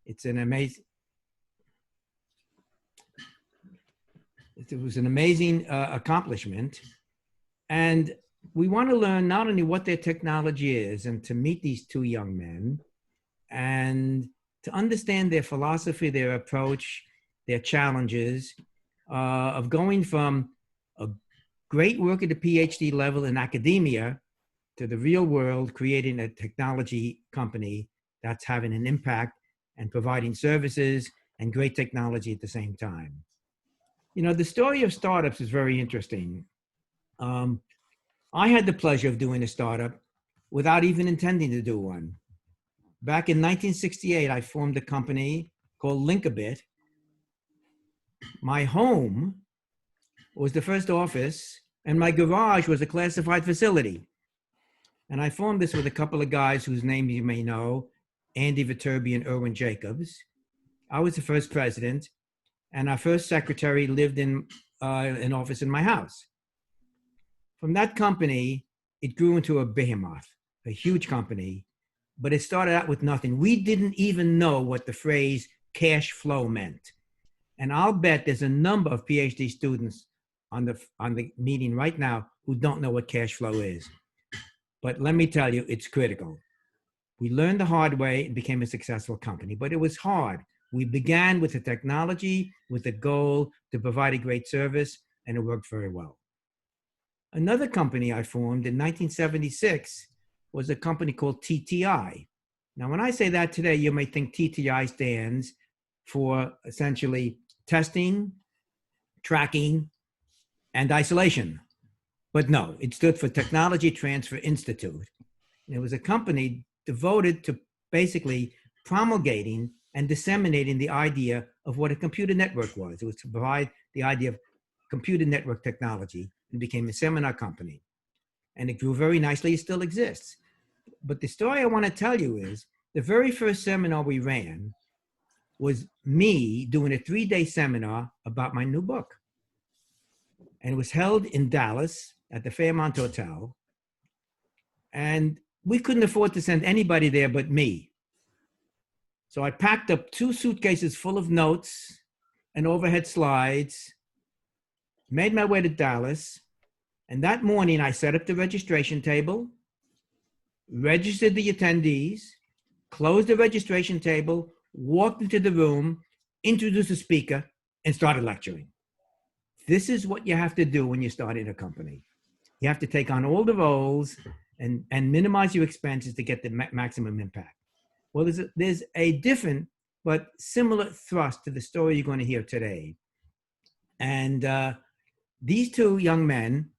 It's an amazing, it was an amazing accomplishment. And we want to learn not only what their technology is and to meet these two young men and to understand their philosophy, their approach, their challenges of going from a great work at the PhD level in academia to the real world, creating a technology company that's having an impact and providing services and great technology at the same time. You know, the story of startups is very interesting. I had the pleasure of doing a startup without even intending to do one. Back in 1968, I formed a company called Linkabit. My home was the first office, and my garage was a classified facility. And I formed this with a couple of guys whose names you may know, Andy Viterbi and Irwin Jacobs. I was the first president, and our first secretary lived in an office in my house. From that company, it grew into a behemoth, a huge company, but it started out with nothing. We didn't even know what the phrase cash flow meant. And I'll bet there's a number of PhD students on the meeting right now who don't know what cash flow is. But let me tell you, it's critical. We learned the hard way and became a successful company, but it was hard. We began with the technology, with the goal to provide a great service, and it worked very well. Another company I formed in 1976 was a company called TTI. Now, when I say that today, you may think TTI stands for essentially testing, tracking, and isolation. But no, it stood for Technology Transfer Institute. And it was a company devoted to basically promulgating and disseminating the idea of what a computer network was. It was to provide the idea of computer network technology, and became a seminar company. And it grew very nicely. It still exists. But the story I want to tell you is the very first seminar we ran was me doing a 3-day seminar about my new book. And it was held in Dallas at the Fairmont Hotel. And we couldn't afford to send anybody there but me. So I packed up 2 suitcases full of notes and overhead slides, made my way to Dallas. And that morning I set up the registration table, registered the attendees, closed the registration table, walked into the room, introduced the speaker, and started lecturing. This is what you have to do when you're starting a company. You have to take on all the roles and minimize your expenses to get the maximum impact. Well, there's a different but similar thrust to the story you're going to hear today. And these 2 young men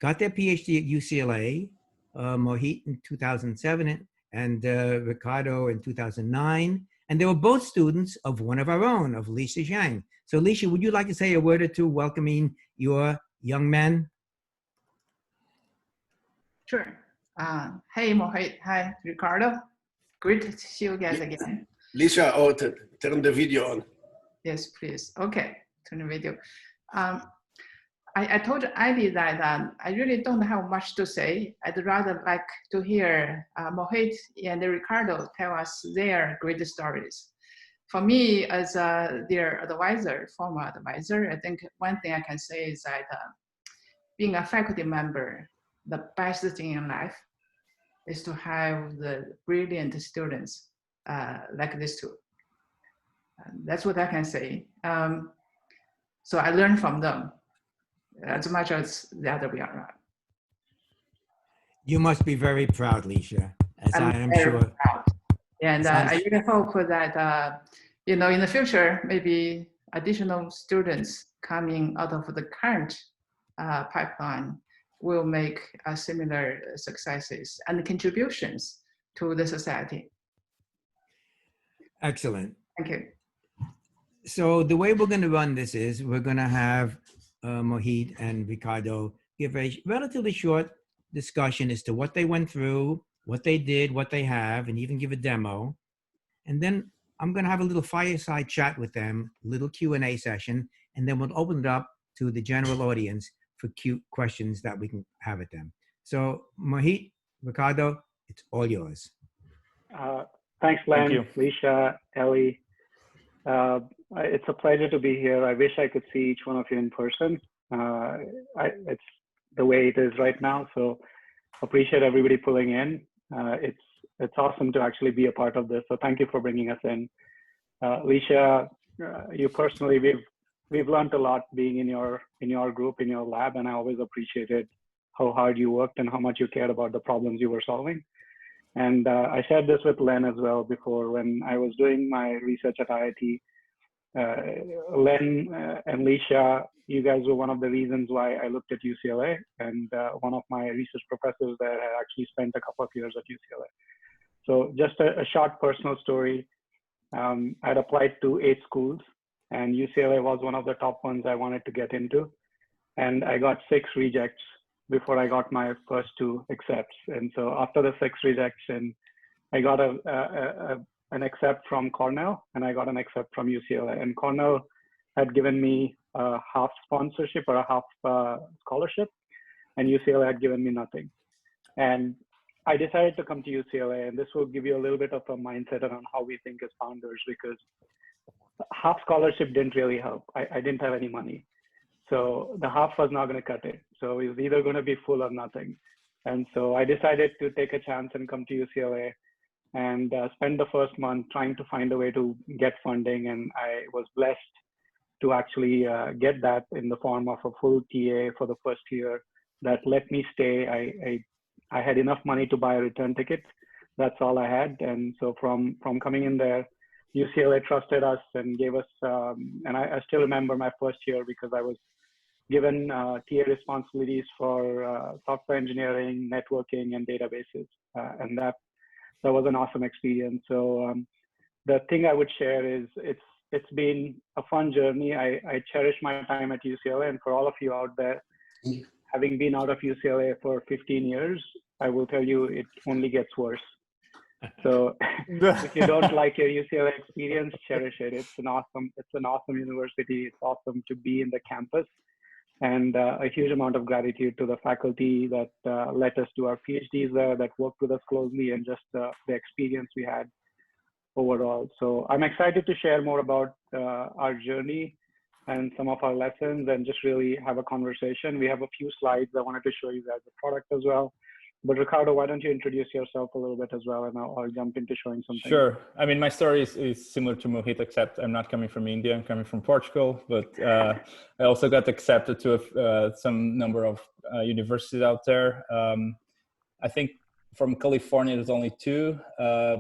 got their PhD at UCLA, Mohit in 2007 and Ricardo in 2009. And they were both students of one of our own, of Lisa Zhang. So Lisa, would you like to say a word or two welcoming your young men? Sure. Hey, Mohit. Hi, Ricardo. Great to see you guys again. Lisa, turn the video on. Yes, please. Okay, turn the video. I told Andy that I really don't have much to say. I'd rather like to hear Mohit and Ricardo tell us their great stories. For me, as their advisor, former advisor, I think one thing I can say is that being a faculty member, the best thing in life is to have the brilliant students like these 2. That's what I can say. So I learned from them as much as the other way around. You must be very proud, Lisa, as I am sure. Proud. And I really hope that, you know, in the future, maybe additional students coming out of the current pipeline will make similar successes and contributions to the society. Excellent. Thank you. So the way we're going to run this is we're going to have Mohit and Ricardo give a relatively short discussion as to what they went through, what they did, what they have, and even give a demo. And then I'm going to have a little fireside chat with them, a little Q&A session, and then we'll open it up to the general audience for cute questions that we can have at them. So Mohit, Ricardo, it's all yours. Thanks, Len, Thank you. Leisha, Ellie. It's a pleasure to be here. I wish I could see each one of you in person. It's the way it is right now, so appreciate everybody pulling in. It's awesome to actually be a part of this. So thank you for bringing us in. Leisha, you personally, we've learned a lot being in your group, in your lab, and I always appreciated how hard you worked and how much you cared about the problems you were solving. And I shared this with Len as well before when I was doing my research at IIT. Len and Leisha, you guys were one of the reasons why I looked at UCLA, and one of my research professors there had actually spent a couple of years at UCLA. So just a short personal story. I'd applied to 8 schools, and UCLA was one of the top ones I wanted to get into. And I got 6 rejects before I got my first 2 accepts. And so after the 6 rejection, I got an accept from Cornell, and I got an accept from UCLA. And Cornell had given me a half sponsorship or a half scholarship, and UCLA had given me nothing. And I decided to come to UCLA, and this will give you a little bit of a mindset around how we think as founders, because half scholarship didn't really help. I didn't have any money. So the half was not going to cut it. So it was either going to be full or nothing. And so I decided to take a chance and come to UCLA and spend the first month trying to find a way to get funding. And I was blessed to actually get that in the form of a full TA for the first year that let me stay. I had enough money to buy a return ticket. That's all I had. And so from coming in there, UCLA trusted us and gave us, and I still remember my first year because I was given TA responsibilities for software engineering, networking, and databases. And that was an awesome experience. So the thing I would share is it's been a fun journey. I cherish my time at UCLA, and for all of you out there, having been out of UCLA for 15 years, I will tell you it only gets worse. So if you don't like your UCLA experience, cherish it. It's an awesome university. It's awesome to be in the campus, and a huge amount of gratitude to the faculty that let us do our PhDs there, that worked with us closely, and just the experience we had overall. So I'm excited to share more about our journey and some of our lessons, and just really have a conversation. We have a few slides. I wanted to show you guys the product as well. But Ricardo, why don't you introduce yourself a little bit as well, and I'll jump into showing something. Sure. I mean, my story is similar to Mohit, except I'm not coming from India. I'm coming from Portugal, but I also got accepted to some number of universities out there. I think from California, there's only 2.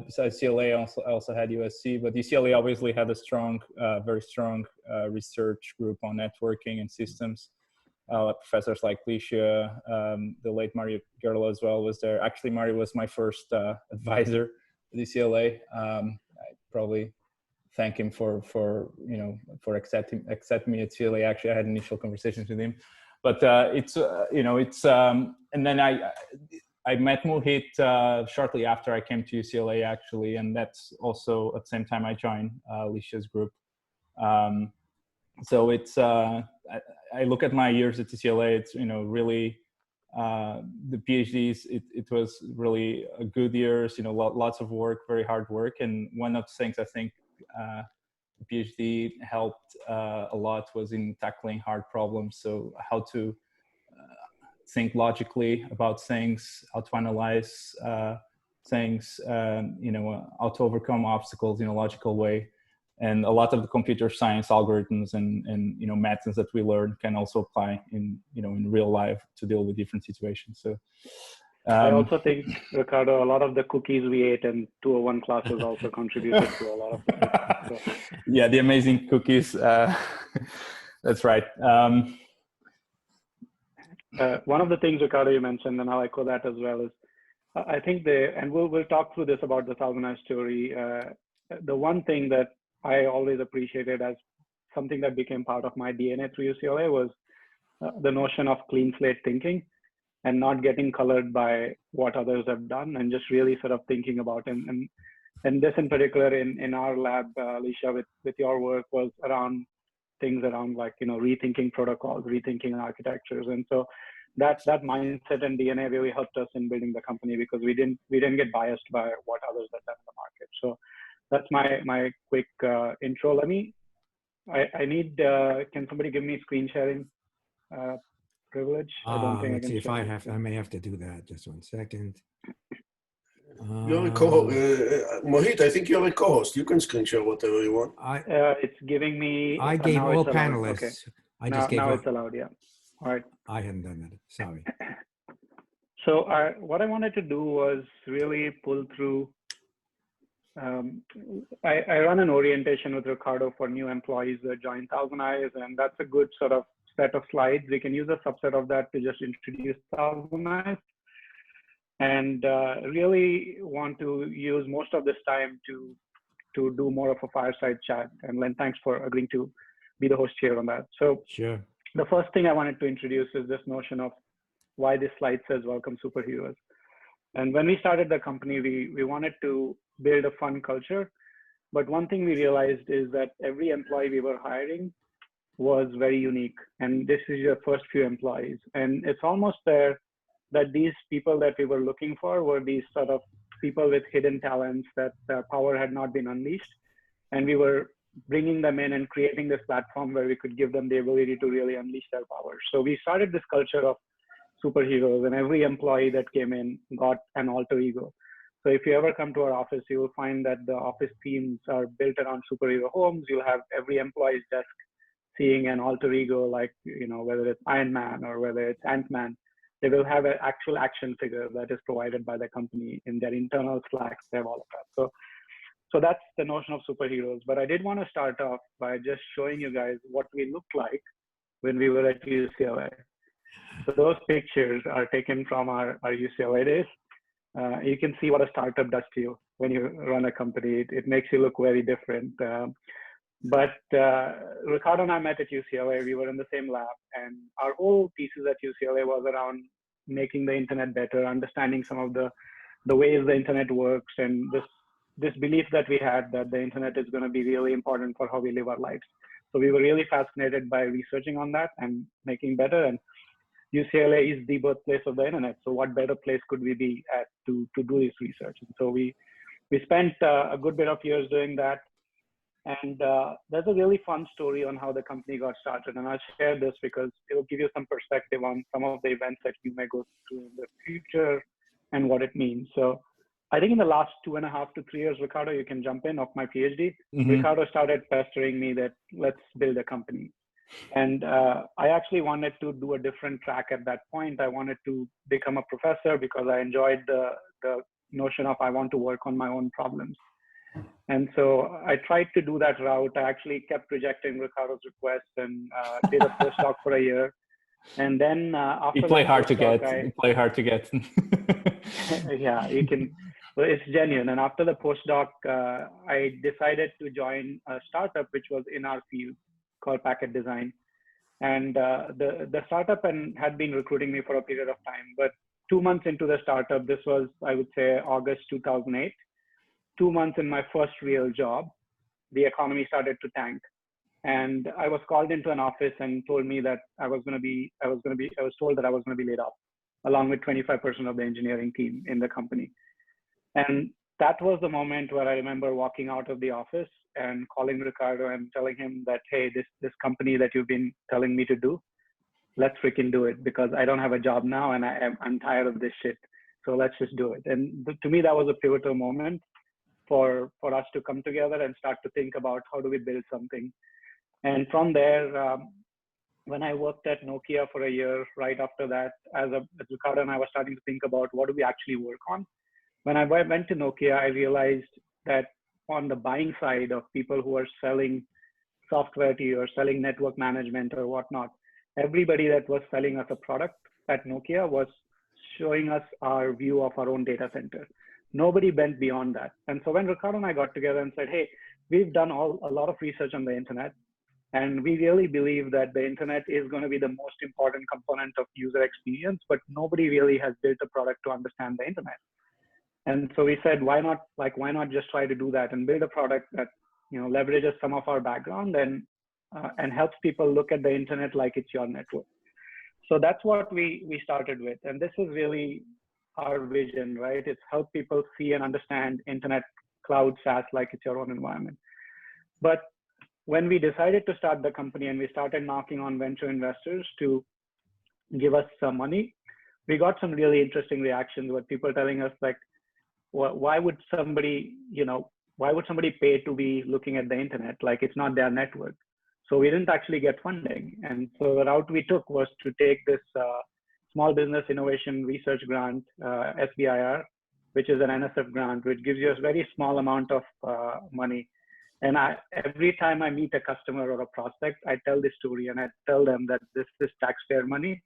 Besides CLA, I also had USC, but UCLA obviously had a strong, very strong research group on networking and systems. Professors like Leisha, the late Mario Gerlo as well was there. Actually, Mario was my first advisor at UCLA. I probably thank him for accepting me at CLA. Actually, I had initial conversations with him, but and then I met Mohit shortly after I came to UCLA, actually, and that's also at the same time I joined Leisha's group. So it's I look at my years at UCLA. It's really the PhDs. It was really a good years. Lots of work, very hard work. And one of the things I think the PhD helped a lot was in tackling hard problems. So how to think logically about things, how to analyze things, how to overcome obstacles in a logical way. And a lot of the computer science algorithms and methods that we learn can also apply in real life to deal with different situations. So I also think, Ricardo, a lot of the cookies we ate in 201 classes also contributed to a lot of the so. Yeah, the amazing cookies. That's right. One of the things, Ricardo, you mentioned, and I'll echo that as well, is I think and we'll talk through this about the Thousand Eyes story. The one thing that I always appreciated as something that became part of my DNA through UCLA was the notion of clean slate thinking and not getting colored by what others have done, and just really sort of thinking about and this in particular in our lab, Leisha, with your work was around things around like rethinking protocols, rethinking architectures. And so that mindset and DNA really helped us in building the company, because we didn't get biased by what others had done in the market. So that's my quick intro. I need, can somebody give me screen sharing privilege? I don't think I Let's can see if share. I may have to do that. Just 1 second. You're a co-host. Mohit, I think you're a co-host. You can screen share whatever you want. It's giving me. I gave now all it's allowed. panelists. Okay. I just gave now all, it's allowed. Yeah. All right. I hadn't done that. Sorry. So what I wanted to do was really pull through. I run an orientation with Ricardo for new employees that join Thousand Eyes, and that's a good sort of set of slides. We can use a subset of that to just introduce Thousand Eyes, and really want to use most of this time to do more of a fireside chat. And Len, thanks for agreeing to be the host here on that. So Sure. the first thing I wanted to introduce is this notion of why this slide says "Welcome Superheroes." And when we started the company, we wanted to build a fun culture. But one thing we realized is that every employee we were hiring was very unique. And this is your first few employees. And it's almost there that these people that we were looking for were these sort of people with hidden talents that power had not been unleashed. And we were bringing them in and creating this platform where we could give them the ability to really unleash their power. So we started this culture of superheroes, and every employee that came in got an alter ego. So if you ever come to our office, you will find that the office themes are built around superhero homes. You'll have every employee's desk seeing an alter ego, like, whether it's Iron Man or whether it's Ant-Man. They will have an actual action figure that is provided by the company in their internal Slacks. They have all of that. So that's the notion of superheroes. But I did want to start off by just showing you guys what we looked like when we were at UCLA. So those pictures are taken from our UCLA days. You can see what a startup does to you when you run a company. It makes you look very different. But Ricardo and I met at UCLA. We were in the same lab, and our whole thesis at UCLA was around making the internet better, understanding some of the ways the internet works, and this belief that we had that the internet is going to be really important for how we live our lives. So we were really fascinated by researching on that and making better. And UCLA is the birthplace of the internet. So what better place could we be at to do this research? And so we spent a good bit of years doing that. And there's a really fun story on how the company got started. And I'll share this because it will give you some perspective on some of the events that you may go through in the future and what it means. So I think in the last 2.5 to 3 years, Ricardo, you can jump in, of my PhD. Mm-hmm. Ricardo started pestering me that let's build a company. And I actually wanted to do a different track at that point. I wanted to become a professor because I enjoyed the notion of I want to work on my own problems. And so I tried to do that route. I actually kept rejecting Ricardo's request and did a postdoc for a year. And then after you play that hard postdoc, to get. You play hard to get. Yeah, you can. Well, it's genuine. And after the postdoc, I decided to join a startup which was in our field called Packet Design. And the startup had been recruiting me for a period of time. But 2 months into the startup, this was, I would say, August 2008, 2 months in my first real job, the economy started to tank. And I was called into an office and told me that I was told that I was going to be laid off, along with 25% of the engineering team in the company. And that was the moment where I remember walking out of the office and calling Ricardo and telling him that, hey, this company that you've been telling me to do, let's freaking do it, because I don't have a job now and I'm tired of this shit. So let's just do it. And to me, that was a pivotal moment for us to come together and start to think about how do we build something. And from there, when I worked at Nokia for a year, right after that, as Ricardo and I were starting to think about what do we actually work on. When I went to Nokia, I realized that on the buying side of people who are selling software to you or selling network management or whatnot, everybody that was selling us a product at Nokia was showing us our view of our own data center. Nobody went beyond that. And so when Ricardo and I got together and said, hey, we've done a lot of research on the internet, and we really believe that the internet is going to be the most important component of user experience, but nobody really has built a product to understand the internet. And so we said, why not just try to do that and build a product that leverages some of our background and helps people look at the internet like it's your network. So that's what we started with. And this is really our vision, right? It's help people see and understand internet, cloud, SaaS, like it's your own environment. But when we decided to start the company and we started knocking on venture investors to give us some money, we got some really interesting reactions with people telling us like, why would somebody, why would somebody pay to be looking at the internet? Like it's not their network. So we didn't actually get funding. And so the route we took was to take this Small Business Innovation Research Grant, SBIR, which is an NSF grant, which gives you a very small amount of money. And every time I meet a customer or a prospect, I tell this story and I tell them that this is taxpayer money.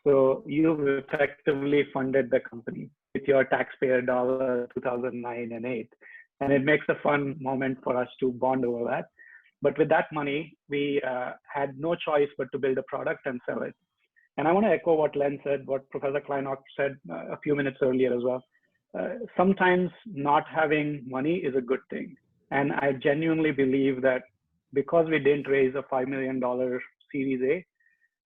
So you've effectively funded the company with your taxpayer dollar 2009 and 8. And it makes a fun moment for us to bond over that. But with that money, we had no choice but to build a product and sell it. And I want to echo what Len said, what Professor Kleinrock said a few minutes earlier as well. Sometimes not having money is a good thing. And I genuinely believe that because we didn't raise a $5 million Series A,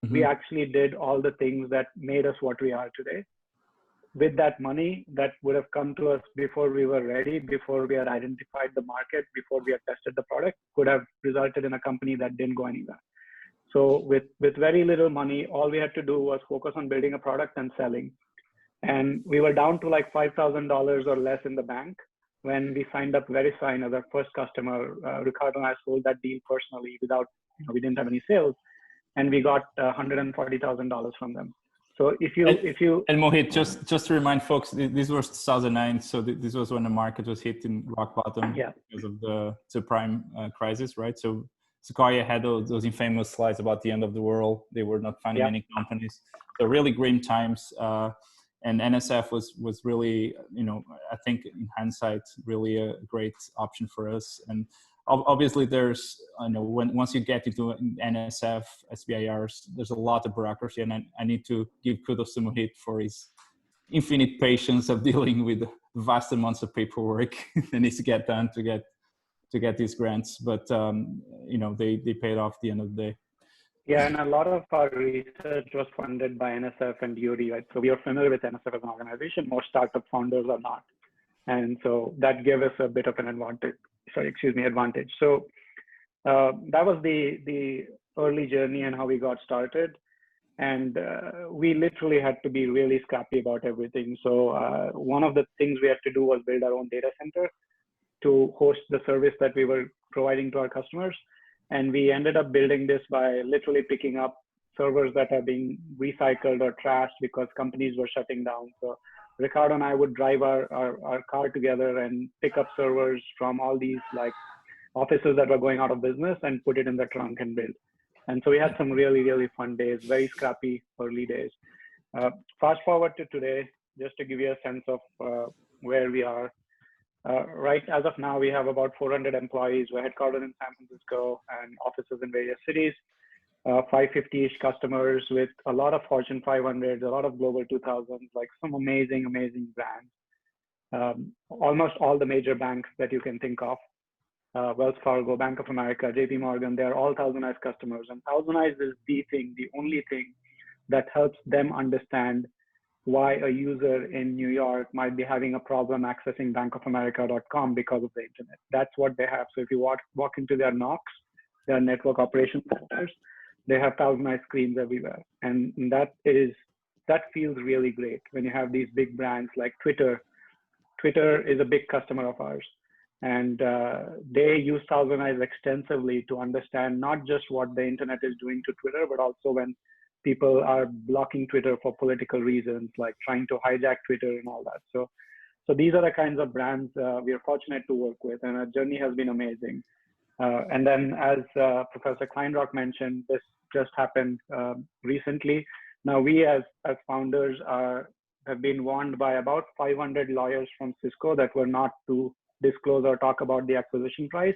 we actually did all the things that made us what we are today. With that money that would have come to us before we were ready, before we had identified the market, before we had tested the product, could have resulted in a company that didn't go anywhere. So with very little money, all we had to do was focus on building a product and selling. And we were down to like $5,000 or less in the bank when we signed up Verisign as our first customer. Ricardo and I sold that deal personally without, we didn't have any sales. And we got $140,000 from them. So if you and Mohit, just to remind folks, this was 2009, so this was when the market was hitting rock bottom because of the subprime crisis, right? So Sequoia had those infamous slides about the end of the world. They were not finding any companies. So really grim times. And NSF was really, I think in hindsight, really a great option for us. And obviously there's, once you get into NSF, SBIRs, there's a lot of bureaucracy, and I need to give kudos to Mohit for his infinite patience of dealing with vast amounts of paperwork that needs to get done to get these grants. But, they paid off at the end of the day. Yeah, and a lot of our research was funded by NSF and DoD, right? So we are familiar with NSF as an organization. Most startup founders are not. And so that gave us a bit of an advantage. So that was the early journey and how we got started. And we literally had to be really scrappy about everything. So one of the things we had to do was build our own data center to host the service that we were providing to our customers. And we ended up building this by literally picking up servers that are being recycled or trashed because companies were shutting down. So Ricardo and I would drive our car together and pick up servers from all these like offices that were going out of business and put it in the trunk and build. And so we had some really, really fun days, very scrappy early days. Fast forward to today, just to give you a sense of where we are. Right as of now, we have about 400 employees. We're headquartered in San Francisco and offices in various cities. 550-ish customers with a lot of Fortune 500s, a lot of Global 2000s, like some amazing, amazing brands. Almost all the major banks that you can think of, Wells Fargo, Bank of America, JP Morgan, they're all ThousandEyes customers. And ThousandEyes is the only thing that helps them understand why a user in New York might be having a problem accessing bankofamerica.com because of the internet. That's what they have. So if you walk into their NOCs, their network operations centers, they have ThousandEyes screens everywhere. And that feels really great when you have these big brands like Twitter. Twitter is a big customer of ours. And they use ThousandEyes extensively to understand not just what the internet is doing to Twitter, but also when people are blocking Twitter for political reasons, like trying to hijack Twitter and all that. So these are the kinds of brands we are fortunate to work with, and our journey has been amazing. And then as Professor Kleinrock mentioned, this just happened recently. Now we as founders have been warned by about 500 lawyers from Cisco that were not to disclose or talk about the acquisition price.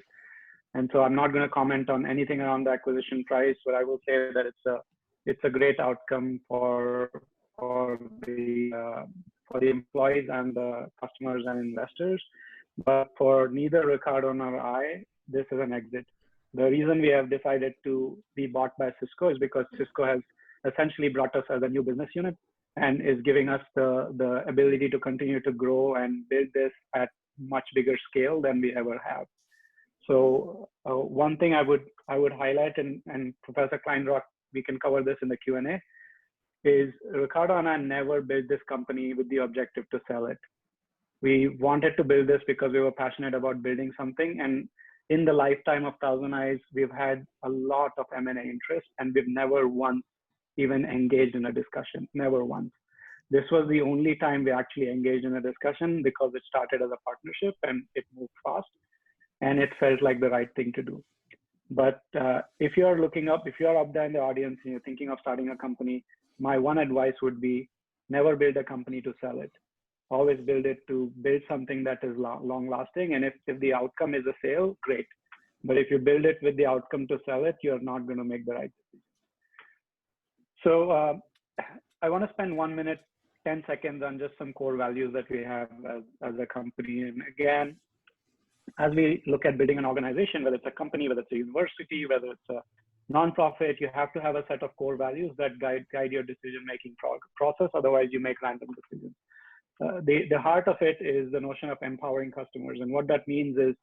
And so I'm not going to comment on anything around the acquisition price, but I will say that it's a great outcome for the employees and the customers and investors. But for neither Ricardo nor I, this is an exit. The reason we have decided to be bought by Cisco is because Cisco has essentially brought us as a new business unit and is giving us the ability to continue to grow and build this at much bigger scale than we ever have. So one thing I would highlight, and Professor Kleinrock, we can cover this in the Q&A, is Ricardo and I never built this company with the objective to sell it. We wanted to build this because we were passionate about building something. And in the lifetime of Thousand Eyes, we've had a lot of M&A interest, and we've never once even engaged in a discussion, never once. This was the only time we actually engaged in a discussion because it started as a partnership and it moved fast and it felt like the right thing to do. But if you're up there in the audience and you're thinking of starting a company, my one advice would be never build a company to sell it. Always build it to build something that is long lasting. And if the outcome is a sale, great. But if you build it with the outcome to sell it, you're not going to make the right decision. So I want to spend 1 minute, 10 seconds on just some core values that we have as a company. And again, as we look at building an organization, whether it's a company, whether it's a university, whether it's a nonprofit, you have to have a set of core values that guide your decision-making process. Otherwise, you make random decisions. The heart of it is the notion of empowering customers. And what that means is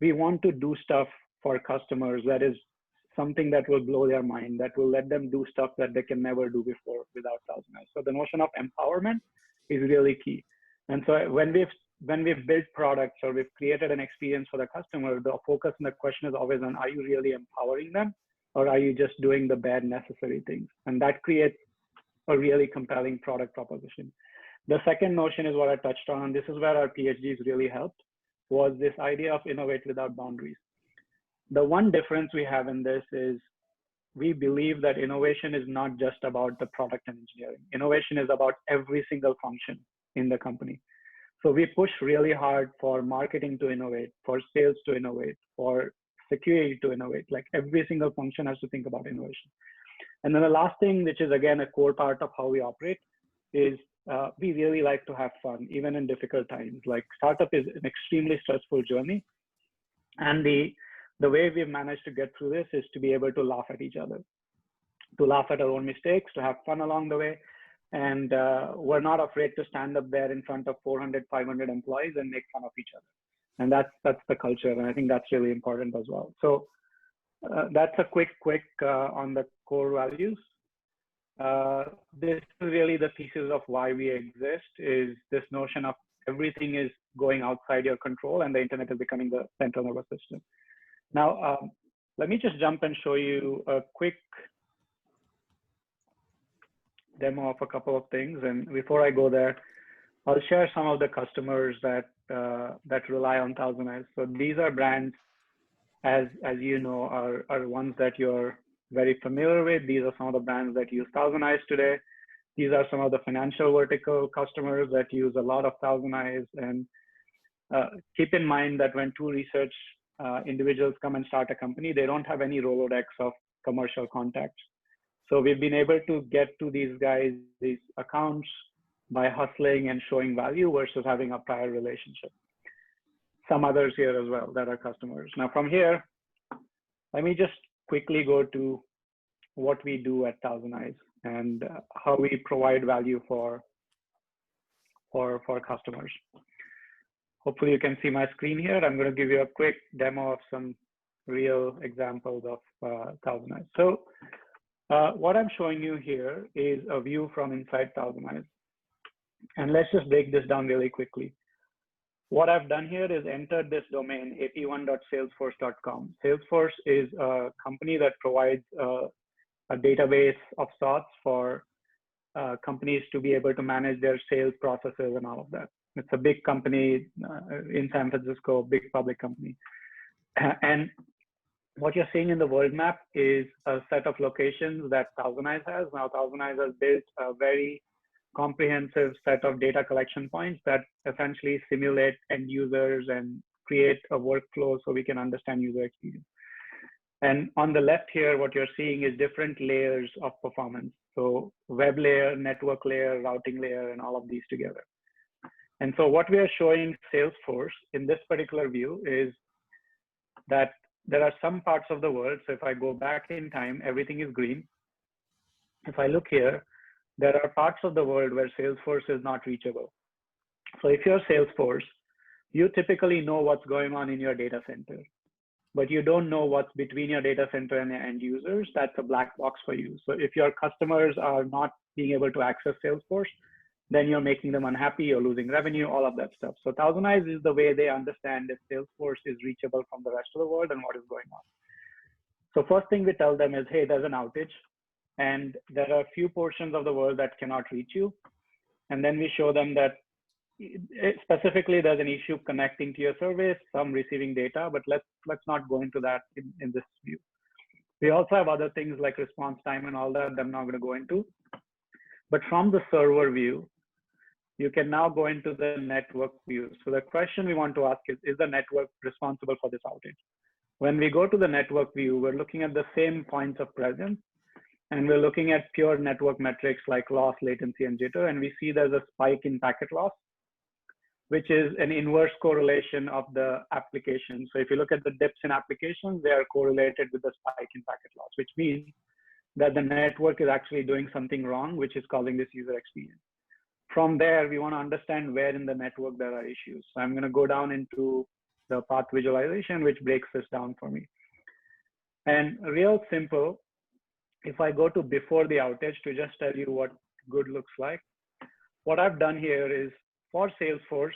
we want to do stuff for customers that is something that will blow their mind, that will let them do stuff that they can never do before without Thousand Eyes. So the notion of empowerment is really key. And so when we've built products or we've created an experience for the customer, the focus and the question is always on, are you really empowering them, or are you just doing the bad necessary things? And that creates a really compelling product proposition. The second notion is what I touched on, and this is where our PhDs really helped, was this idea of innovate without boundaries. The one difference we have in this is we believe that innovation is not just about the product and engineering. Innovation is about every single function in the company. So we push really hard for marketing to innovate, for sales to innovate, for security to innovate. Like every single function has to think about innovation. And then the last thing, which is again a core part of how we operate, is we really like to have fun, even in difficult times. Like startup is an extremely stressful journey. And the way we've managed to get through this is to be able to laugh at each other, to laugh at our own mistakes, to have fun along the way. And we're not afraid to stand up there in front of 400, 500 employees and make fun of each other. And that's the culture. And I think that's really important as well. So that's a quick on the core values. This is really the thesis of why we exist, is this notion of everything is going outside your control and the internet is becoming the central nervous system. Now, let me just jump and show you a quick demo of a couple of things. And before I go there, I'll share some of the customers that rely on Thousand Eyes. So these are brands, as you know, are ones that you're very familiar with. These are some of the brands that use Thousand Eyes today. These are some of the financial vertical customers that use a lot of Thousand Eyes. And keep in mind that when two research individuals come and start a company, they don't have any Rolodex of commercial contacts. So we've been able to get to these guys, these accounts, by hustling and showing value versus having a prior relationship. Some others here as well that are customers. Now from here, let me just quickly go to what we do at Thousand Eyes and how we provide value for customers. Hopefully you can see my screen here. I'm going to give you a quick demo of some real examples of Thousand Eyes. So what I'm showing you here is a view from inside Thousand Eyes. And let's just break this down really quickly. What I've done here is entered this domain, ap1.salesforce.com. Salesforce is a company that provides a database of sorts for companies to be able to manage their sales processes and all of that. It's a big company in San Francisco, big public company. And what you're seeing in the world map is a set of locations that Thousand Eyes has. Now, Thousand Eyes has built a very comprehensive set of data collection points that essentially simulate end users and create a workflow so we can understand user experience. And on the left here, what you're seeing is different layers of performance. So web layer, network layer, routing layer, and all of these together. And so what we are showing Salesforce in this particular view is that there are some parts of the world. So if I go back in time, everything is green. if I look here, there are parts of the world where Salesforce is not reachable. So if you're Salesforce, you typically know what's going on in your data center, but you don't know what's between your data center and your end users. That's a black box for you. So if your customers are not being able to access Salesforce, then you're making them unhappy, you're losing revenue, all of that stuff. So Thousand Eyes is the way they understand if Salesforce is reachable from the rest of the world and what is going on. So first thing we tell them is, hey, there's an outage and there are a few portions of the world that cannot reach you. And then we show them that specifically there's an issue connecting to your service, some receiving data, but let's not go into that in this view. We also have other things like response time and all that I'm not going to go into. But from the server view, you can now go into the network view. So the question we want to ask is the network responsible for this outage? When we go to the network view, we're looking at the same points of presence, and we're looking at pure network metrics like loss, latency, and jitter, and we see there's a spike in packet loss, which is an inverse correlation of the application. So if you look at the dips in applications, they are correlated with the spike in packet loss, which means that the network is actually doing something wrong, which is causing this user experience. From there, we want to understand where in the network there are issues. So I'm going to go down into the path visualization, which breaks this down for me. And real simple, if I go to before the outage to just tell you what good looks like, what I've done here is for Salesforce,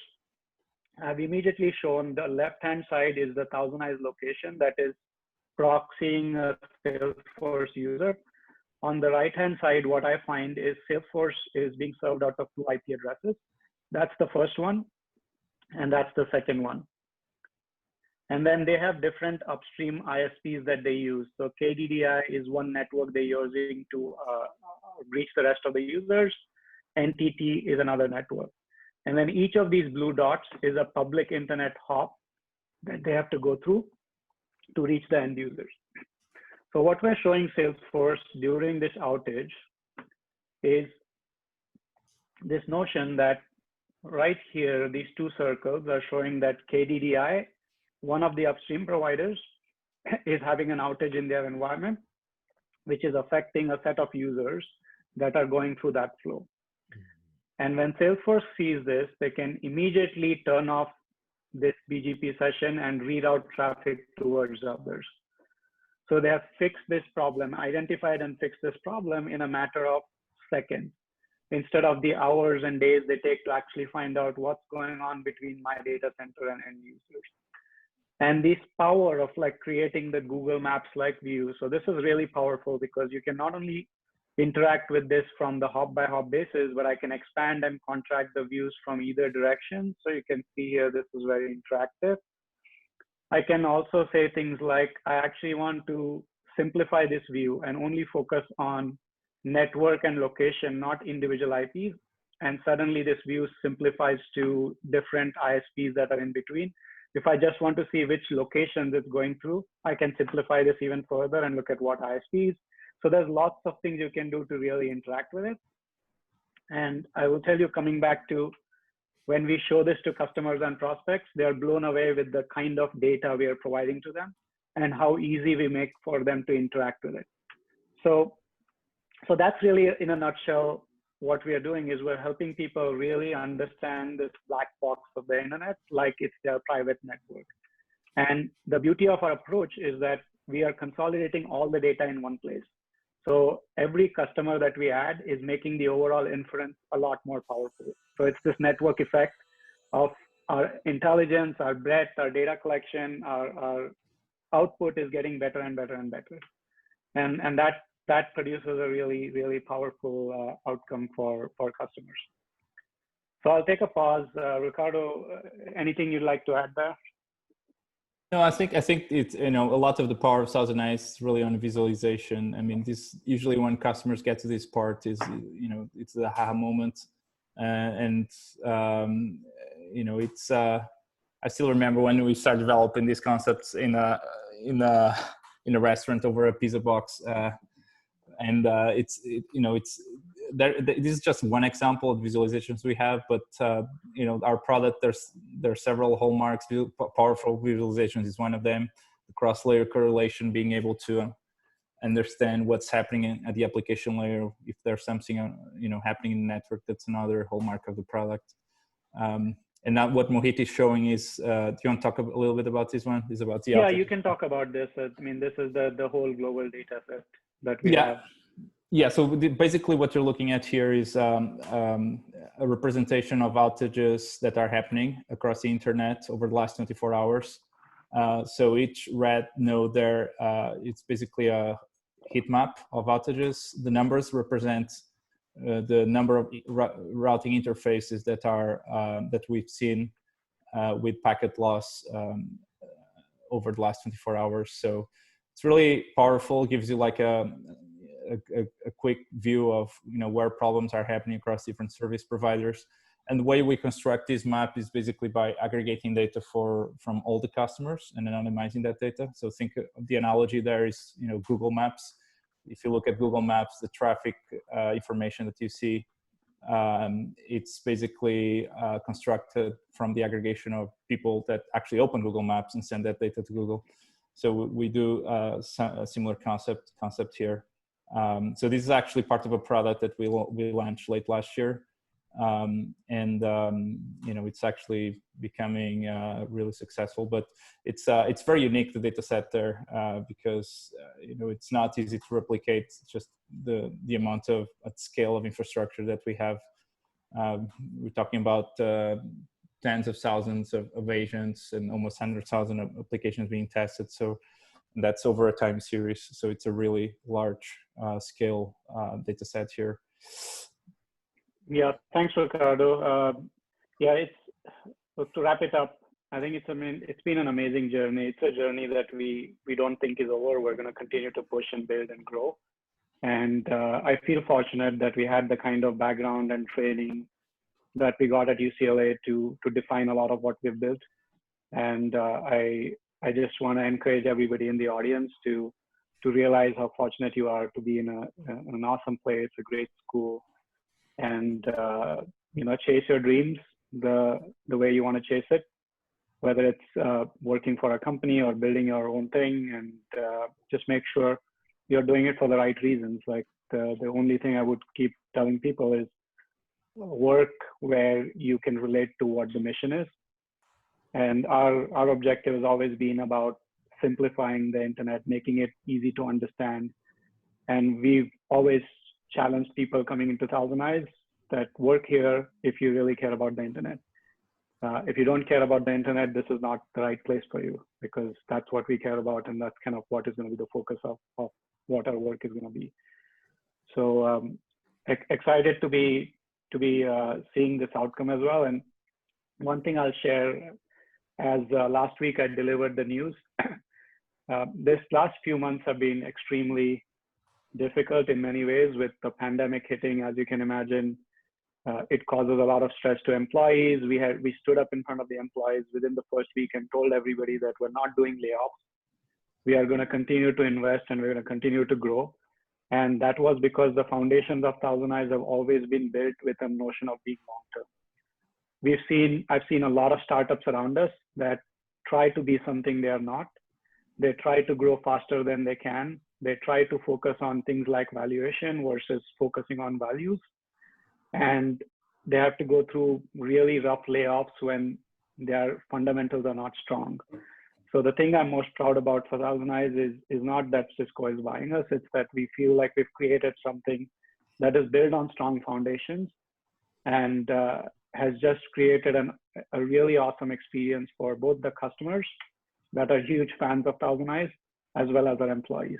I've immediately shown the left-hand side is the Thousand Eyes location that is proxying a Salesforce user. On the right-hand side, what I find is Salesforce is being served out of 2 IP addresses. That's the first one, and that's the second one. And then they have different upstream ISPs that they use. So KDDI is one network they're using to reach the rest of the users. NTT is another network. And then each of these blue dots is a public internet hop that they have to go through to reach the end users. So what we're showing Salesforce during this outage is this notion that right here, these 2 circles are showing that KDDI, one of the upstream providers, is having an outage in their environment, which is affecting a set of users that are going through that flow. And when Salesforce sees this, they can immediately turn off this BGP session and reroute traffic towards others. So they have fixed this problem, identified and fixed this problem in a matter of seconds, instead of the hours and days they take to actually find out what's going on between my data center and end users. And this power of like creating the Google Maps like view. So this is really powerful because you can not only interact with this from the hop by hop basis, but I can expand and contract the views from either direction. So you can see here, this is very interactive. I can also say things like, I actually want to simplify this view and only focus on network and location, not individual IPs. And suddenly this view simplifies to different ISPs that are in between. If I just want to see which locations it's going through, I can simplify this even further and look at what ISPs. So there's lots of things you can do to really interact with it. And I will tell you, coming back to when we show this to customers and prospects, they are blown away with the kind of data we are providing to them and how easy we make for them to interact with it. So that's really, in a nutshell, what we are doing is we're helping people really understand this black box of the internet like it's their private network. And the beauty of our approach is that we are consolidating all the data in one place. So every customer that we add is making the overall inference a lot more powerful. So it's this network effect of our intelligence, our breadth, our data collection, our output is getting better and better and better. And that produces a really, really powerful outcome for customers. So I'll take a pause. Ricardo, anything you'd like to add there? No, I think it's, a lot of the power of Thousand Eyes is really on visualization. I mean, this usually when customers get to this part is, it's the aha moment. It's, I still remember when we started developing these concepts in a restaurant over a pizza box. This is just one example of visualizations we have, but our product, there are several hallmarks. Powerful visualizations is one of them. The cross-layer correlation, being able to understand what's happening at the application layer. If there's something happening in the network, that's another hallmark of the product. And now what Mohit is showing is, do you want to talk a little bit about this one? Is about the Yeah, you can talk about this. I mean, this is the whole global data set that we have. Yeah, so basically what you're looking at here is a representation of outages that are happening across the internet over the last 24 hours. So each red node there, it's basically a heat map of outages. The numbers represent the number of routing interfaces that are that we've seen with packet loss over the last 24 hours. So it's really powerful, gives you like a quick view of where problems are happening across different service providers. And the way we construct this map is basically by aggregating data from all the customers and anonymizing that data. So think of the analogy there is Google Maps. If you look at Google Maps, the traffic information that you see, it's basically constructed from the aggregation of people that actually open Google Maps and send that data to Google. So we do a similar concept here. So this is actually part of a product that we launched late last year, it's actually becoming really successful. But it's very unique, the data set there, because it's not easy to replicate just the amount of scale of infrastructure that we have. We're talking about tens of thousands of agents and almost 100,000 applications being tested. So that's over a time series. So it's a really large scale data set here. Yeah, thanks, Ricardo. To wrap it up, I think it's been an amazing journey. It's a journey that we don't think is over. We're going to continue to push and build and grow. And I feel fortunate that we had the kind of background and training that we got at UCLA to define a lot of what we've built. And I just want to encourage everybody in the audience to realize how fortunate you are to be in an awesome place, a great school, and chase your dreams the way you want to chase it, whether it's working for a company or building your own thing, and just make sure you're doing it for the right reasons. Like the only thing I would keep telling people is work where you can relate to what the mission is. And our objective has always been about simplifying the internet, making it easy to understand. And we've always challenged people coming into Thousand Eyes that work here if you really care about the internet. If you don't care about the internet, this is not the right place for you, because that's what we care about, and that's kind of what is going to be the focus of what our work is going to be. So excited to be seeing this outcome as well. And one thing I'll share, as last week I delivered the news. This last few months have been extremely difficult in many ways with the pandemic hitting. As you can imagine, it causes a lot of stress to employees. We stood up in front of the employees within the first week and told everybody that we're not doing layoffs. We are going to continue to invest and we're going to continue to grow. And that was because the foundations of Thousand Eyes have always been built with a notion of being long-term. I've seen a lot of startups around us that try to be something they are not. They try to grow faster than they can. They try to focus on things like valuation versus focusing on values. And they have to go through really rough layoffs when their fundamentals are not strong. So the thing I'm most proud about for Thousand Eyes is not that Cisco is buying us. It's that we feel like we've created something that is built on strong foundations and has just created a really awesome experience for both the customers that are huge fans of Thousand Eyes, as well as our employees.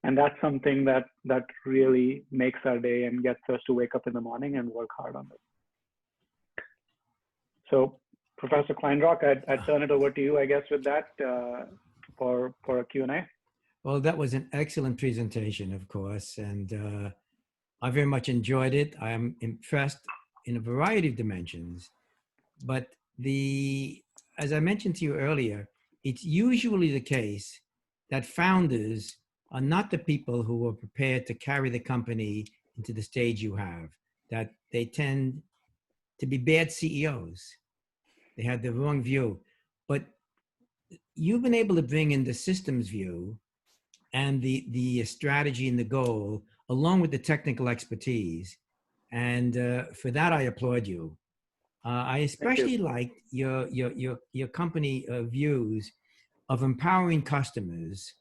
And that's something that really makes our day and gets us to wake up in the morning and work hard on it. So Professor Kleinrock, I'd turn it over to you, I guess, with that for a Q&A. Well, that was an excellent presentation, of course, and I very much enjoyed it. I am impressed in a variety of dimensions, but as I mentioned to you earlier, it's usually the case that founders are not the people who are prepared to carry the company into the stage you have, that they tend to be bad CEOs. They have the wrong view. But you've been able to bring in the systems view and the strategy and the goal, along with the technical expertise. And for that, I applaud you. I especially liked your company views of empowering customers.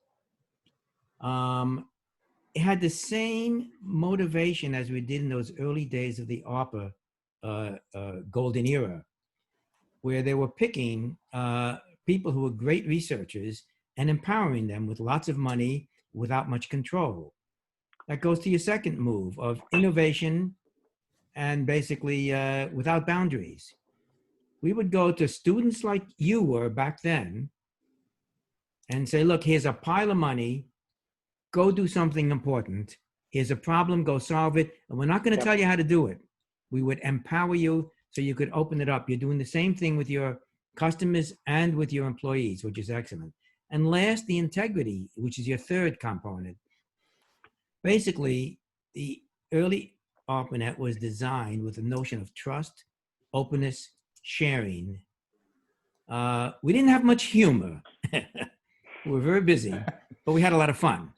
It had the same motivation as we did in those early days of the ARPA golden era, where they were picking people who were great researchers and empowering them with lots of money without much control. That goes to your second move of innovation and basically without boundaries. We would go to students like you were back then and say, look, here's a pile of money, go do something important. Here's a problem, go solve it. And we're not going to tell you how to do it. We would empower you so you could open it up. You're doing the same thing with your customers and with your employees, which is excellent. And last, the integrity, which is your third component. Basically, the early ARPANET was designed with the notion of trust, openness, sharing. We didn't have much humor. We were very busy, but we had a lot of fun.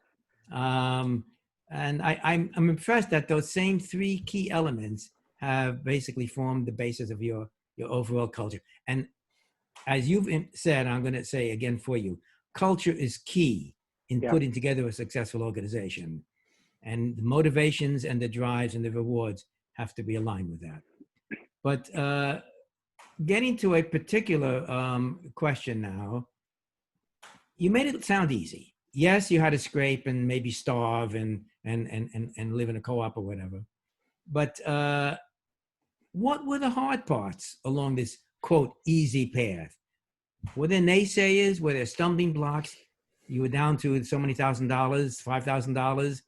And I'm impressed that those same three key elements have basically formed the basis of your overall culture. And as you've said, I'm going to say again for you, culture is key in putting together a successful organization. And the motivations and the drives and the rewards have to be aligned with that. But getting to a particular question now, you made it sound easy. Yes, you had to scrape and maybe starve and live in a co-op or whatever. But what were the hard parts along this, quote, easy path? Were there naysayers? Were there stumbling blocks? You were down to so many $1,000, $5,000.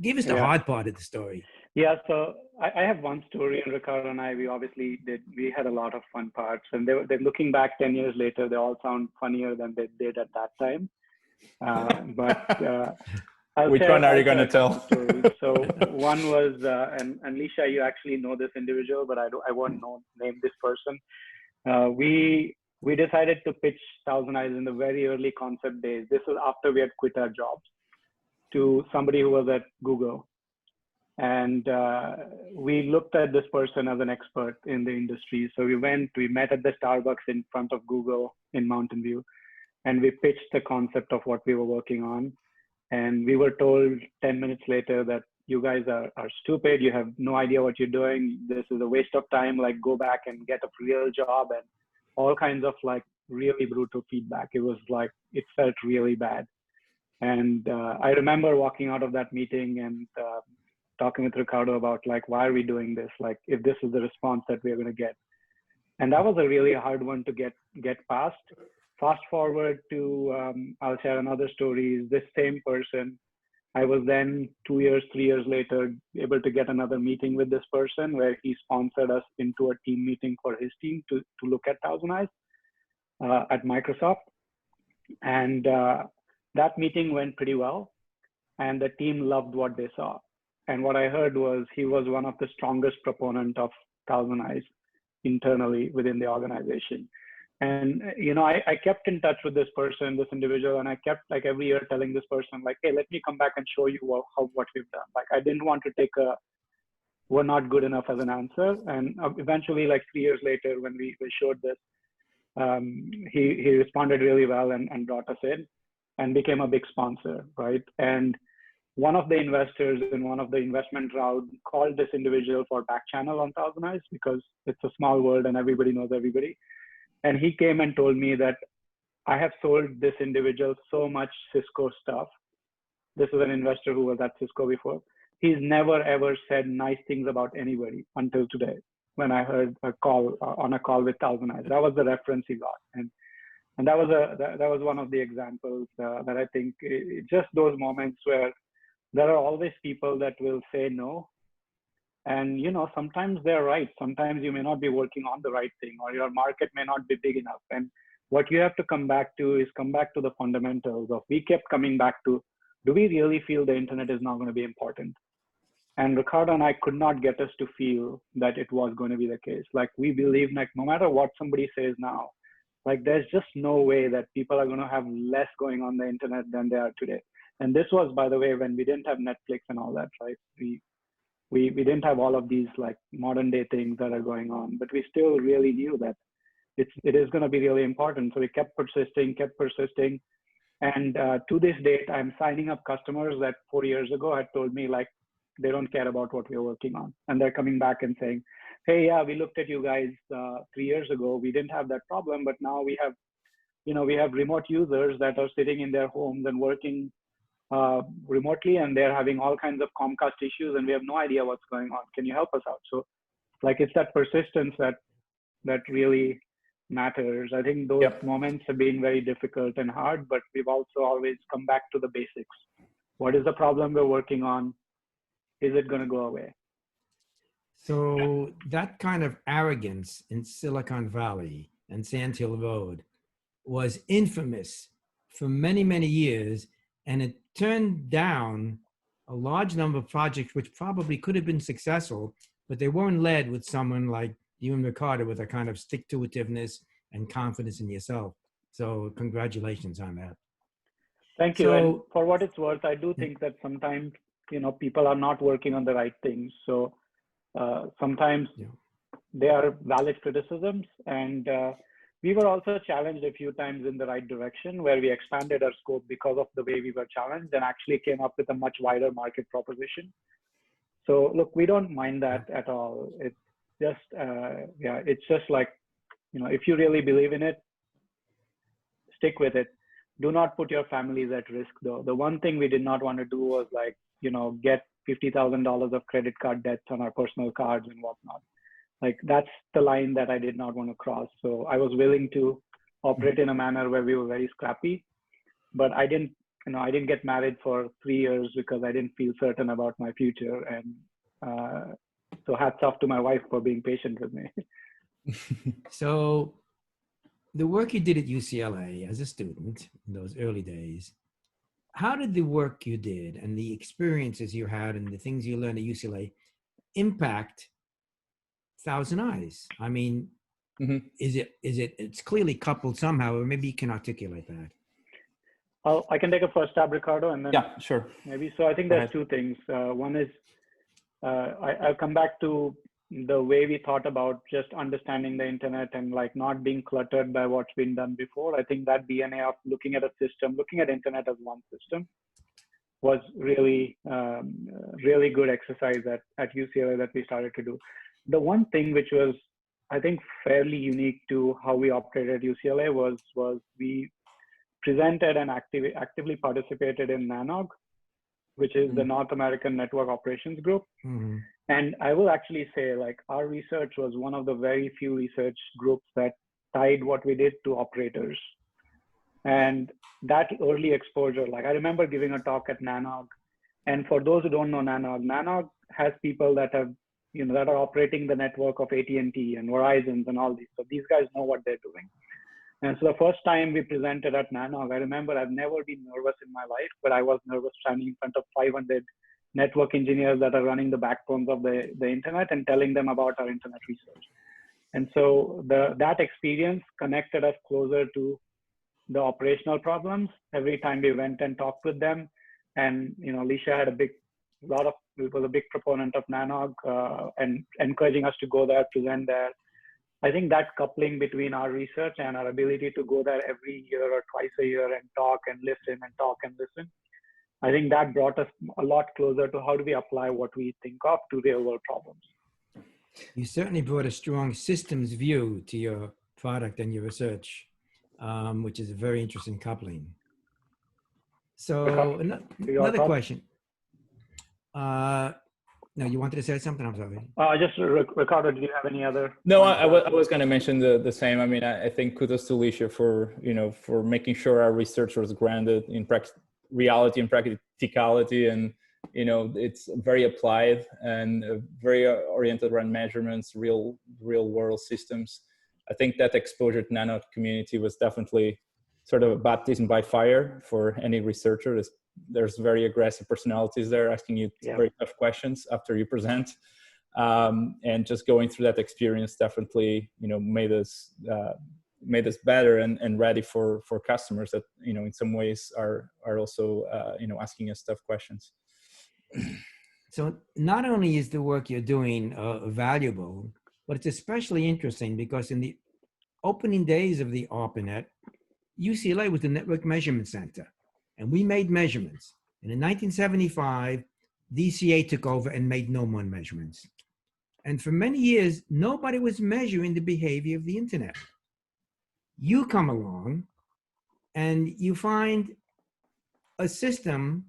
Give us the hard part of the story. Yeah, so I have one story, and Ricardo and I, we had a lot of fun parts. And they're looking back 10 years later, they all sound funnier than they did at that time. Which one are you going to tell? So one was, and Lisha, you actually know this individual, but I won't name this person. We decided to pitch Thousand Eyes in the very early concept days. This was after we had quit our jobs, to somebody who was at Google. And we looked at this person as an expert in the industry. So we met at the Starbucks in front of Google in Mountain View, and we pitched the concept of what we were working on. And we were told 10 minutes later that you guys are stupid. You have no idea what you're doing. This is a waste of time. Like, go back and get a real job, and all kinds of like really brutal feedback. It was like, it felt really bad. And I remember walking out of that meeting and talking with Ricardo about like, why are we doing this? Like, if this is the response that we're going to get. And that was a really hard one to get past. Fast forward to, I'll share another story. This same person, I was then 2 years, 3 years later, able to get another meeting with this person where he sponsored us into a team meeting for his team to look at Thousand Eyes at Microsoft. And that meeting went pretty well, and the team loved what they saw. And what I heard was he was one of the strongest proponent of Thousand Eyes internally within the organization. And, you know, I kept in touch with this person, this individual, and I kept like every year telling this person like, hey, let me come back and show you what we've done. Like, I didn't want to take we're not good enough as an answer. And eventually, like 3 years later, when we showed this, he responded really well and brought us in and became a big sponsor, right? And one of the investors in one of the investment round called this individual for back channel on Thousand Eyes because it's a small world and everybody knows everybody. And he came and told me that I have sold this individual so much Cisco stuff. This is an investor who was at Cisco before. He's never ever said nice things about anybody until today, when I heard a call with Thousand Eyes. That was the reference he got. And that was one of the examples that I think just those moments where there are always people that will say no. And, you know, sometimes they're right. Sometimes you may not be working on the right thing, or your market may not be big enough. And what you have to come back to the fundamentals of, we kept coming back to, do we really feel the internet is not going to be important? And Ricardo and I could not get us to feel that it was going to be the case. Like, we believe, like, no matter what somebody says now, like, there's just no way that people are going to have less going on the internet than they are today. And this was, by the way, when we didn't have Netflix and all that, right? We didn't have all of these like modern day things that are going on, but we still really knew that it is going to be really important. So we kept persisting. And to this date, I'm signing up customers that 4 years ago had told me like they don't care about what we're working on. And they're coming back and saying, hey, yeah, we looked at you guys 3 years ago. We didn't have that problem, but now we have, we have remote users that are sitting in their homes and working remotely, and they're having all kinds of Comcast issues, and we have no idea what's going on. Can you help us out? So like, it's that persistence that really matters. I think those moments have been very difficult and hard, but we've also always come back to the basics. What is the problem we're working on? Is it going to go away? So that kind of arrogance in Silicon Valley and Sand Hill Road was infamous for many, many years, and it turned down a large number of projects which probably could have been successful, but they weren't led with someone like you and Ricardo with a kind of stick-to-itiveness and confidence in yourself. So congratulations on that. Thank you. And for what it's worth, I do think that sometimes, people are not working on the right things. So sometimes they are valid criticisms. And we were also challenged a few times in the right direction, where we expanded our scope because of the way we were challenged and actually came up with a much wider market proposition. So look, we don't mind that at all. It's just, it's just like, if you really believe in it, stick with it. Do not put your families at risk, though. The one thing we did not want to do was like, get $50,000 of credit card debts on our personal cards and whatnot. Like, that's the line that I did not want to cross. So I was willing to operate in a manner where we were very scrappy, but I didn't get married for 3 years because I didn't feel certain about my future. And so hats off to my wife for being patient with me. So the work you did at UCLA as a student in those early days, how did the work you did and the experiences you had and the things you learned at UCLA impact Thousand Eyes? I mean, it's clearly coupled somehow, or maybe you can articulate that. I can take a first stab, Ricardo, and then sure. Maybe. So I think there's two things. One is I'll come back to the way we thought about just understanding the internet and like not being cluttered by what's been done before. I think that DNA of looking at a system, looking at internet as one system, was really, really good exercise at UCLA that we started to do. The one thing which was, I think, fairly unique to how we operated at UCLA was we presented and actively participated in NANOG, which is the North American Network Operations Group. And I will actually say, like, our research was one of the very few research groups that tied what we did to operators. And that early exposure, like, I remember giving a talk at NANOG. And for those who don't know NANOG has people that have, that are operating the network of AT&T and Verizon and all these. So these guys know what they're doing. And so the first time we presented at NANOG, I remember I've never been nervous in my life, but I was nervous standing in front of 500 network engineers that are running the backbones of the internet and telling them about our internet research. And so that experience connected us closer to the operational problems every time we went and talked with them. And, Alicia had was a big proponent of NANOG and encouraging us to go there, present there. I think that coupling between our research and our ability to go there every year or twice a year and talk and listen and talk and listen, I think that brought us a lot closer to how do we apply what we think of to real world problems. You certainly brought a strong systems view to your product and your research, which is a very interesting coupling. So another question. No, you wanted to say something? I'm sorry. Just Ricardo, do you have any other? No, I was going to mention the same. I mean, I think kudos to Alicia for making sure our research was grounded in reality and practicality, and it's very applied and very oriented around measurements, real world systems. I think that exposure to nano community was definitely sort of a baptism by fire for any researcher. There's very aggressive personalities there asking you very tough questions after you present. And just going through that experience definitely, made us made us better and ready for customers that, in some ways are also, asking us tough questions. So not only is the work you're doing valuable, but it's especially interesting because in the opening days of the ARPANET, UCLA was the Network Measurement Center, and we made measurements. And in 1975, DCA took over and made no more measurements. And for many years, nobody was measuring the behavior of the internet. You come along and you find a system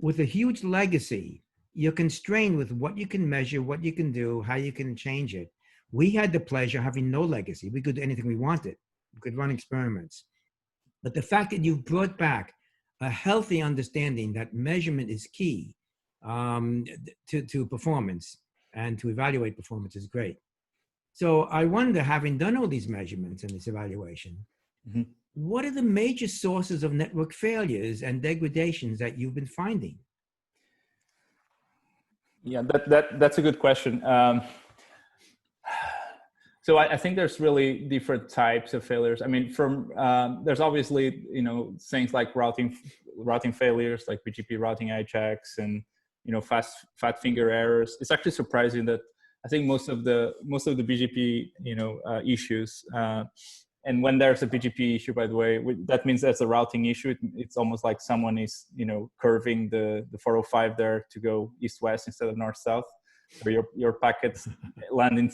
with a huge legacy. You're constrained with what you can measure, what you can do, how you can change it. We had the pleasure of having no legacy. We could do anything we wanted. We could run experiments. But the fact that you've brought back a healthy understanding that measurement is key to performance and to evaluate performance is great. So I wonder, having done all these measurements and this evaluation, what are the major sources of network failures and degradations that you've been finding? Yeah, that's a good question. So I think there's really different types of failures. I mean, there's obviously, things like routing failures, like BGP routing hijacks and, fat finger errors. It's actually surprising that I think most of the BGP, issues, and when there's a BGP issue, by the way, that means there's a routing issue. It's almost like someone is, curving the 405 there to go east-west instead of north-south. Or your packets land in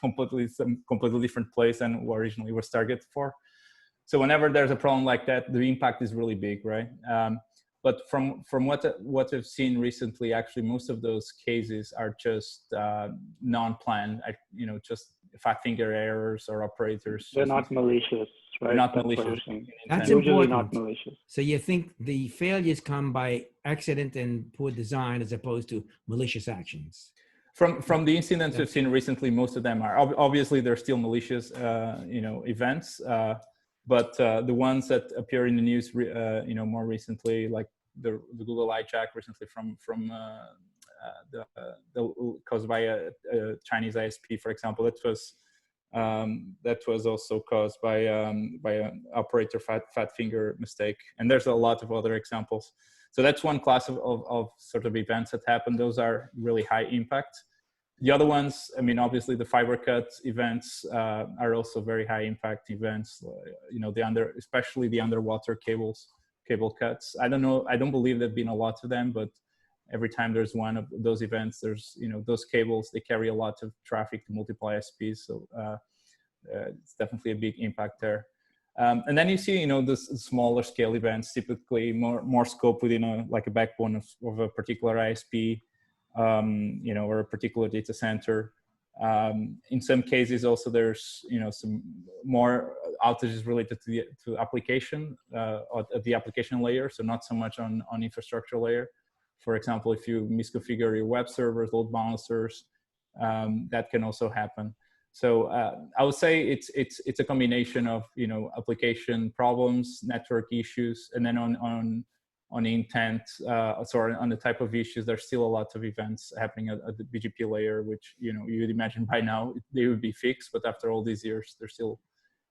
completely different place than what originally was targeted for. So whenever there's a problem like that, the impact is really big, right? But from what I've seen recently, actually, most of those cases are just non-planned, just fat finger errors or operators. They're not malicious, right? Not malicious. That's usually important. Not malicious. So you think the failures come by accident and poor design as opposed to malicious actions? From the incidents we've seen recently, most of them are obviously they're still malicious, events. But the ones that appear in the news, more recently, like the Google hijack recently from caused by a Chinese ISP, for example, that was also caused by an operator fat finger mistake, and there's a lot of other examples. So that's one class of sort of events that happen. Those are really high impact. The other ones, I mean, obviously the fiber cut events are also very high impact events. Especially the underwater cable cuts. I don't believe there've been a lot of them, but every time there's one of those events, there's, those cables, they carry a lot of traffic to multiple ISPs. So it's definitely a big impact there. And then you see, the smaller scale events, typically more scope within a backbone of a particular ISP, or a particular data center. In some cases, also there's some more outages related to application at the application layer, so not so much on infrastructure layer. For example, if you misconfigure your web servers, load balancers, that can also happen. So I would say it's a combination of application problems, network issues, and then on the intent, on the type of issues, there's still a lot of events happening at the BGP layer, which you'd imagine by now they would be fixed, but after all these years, there's still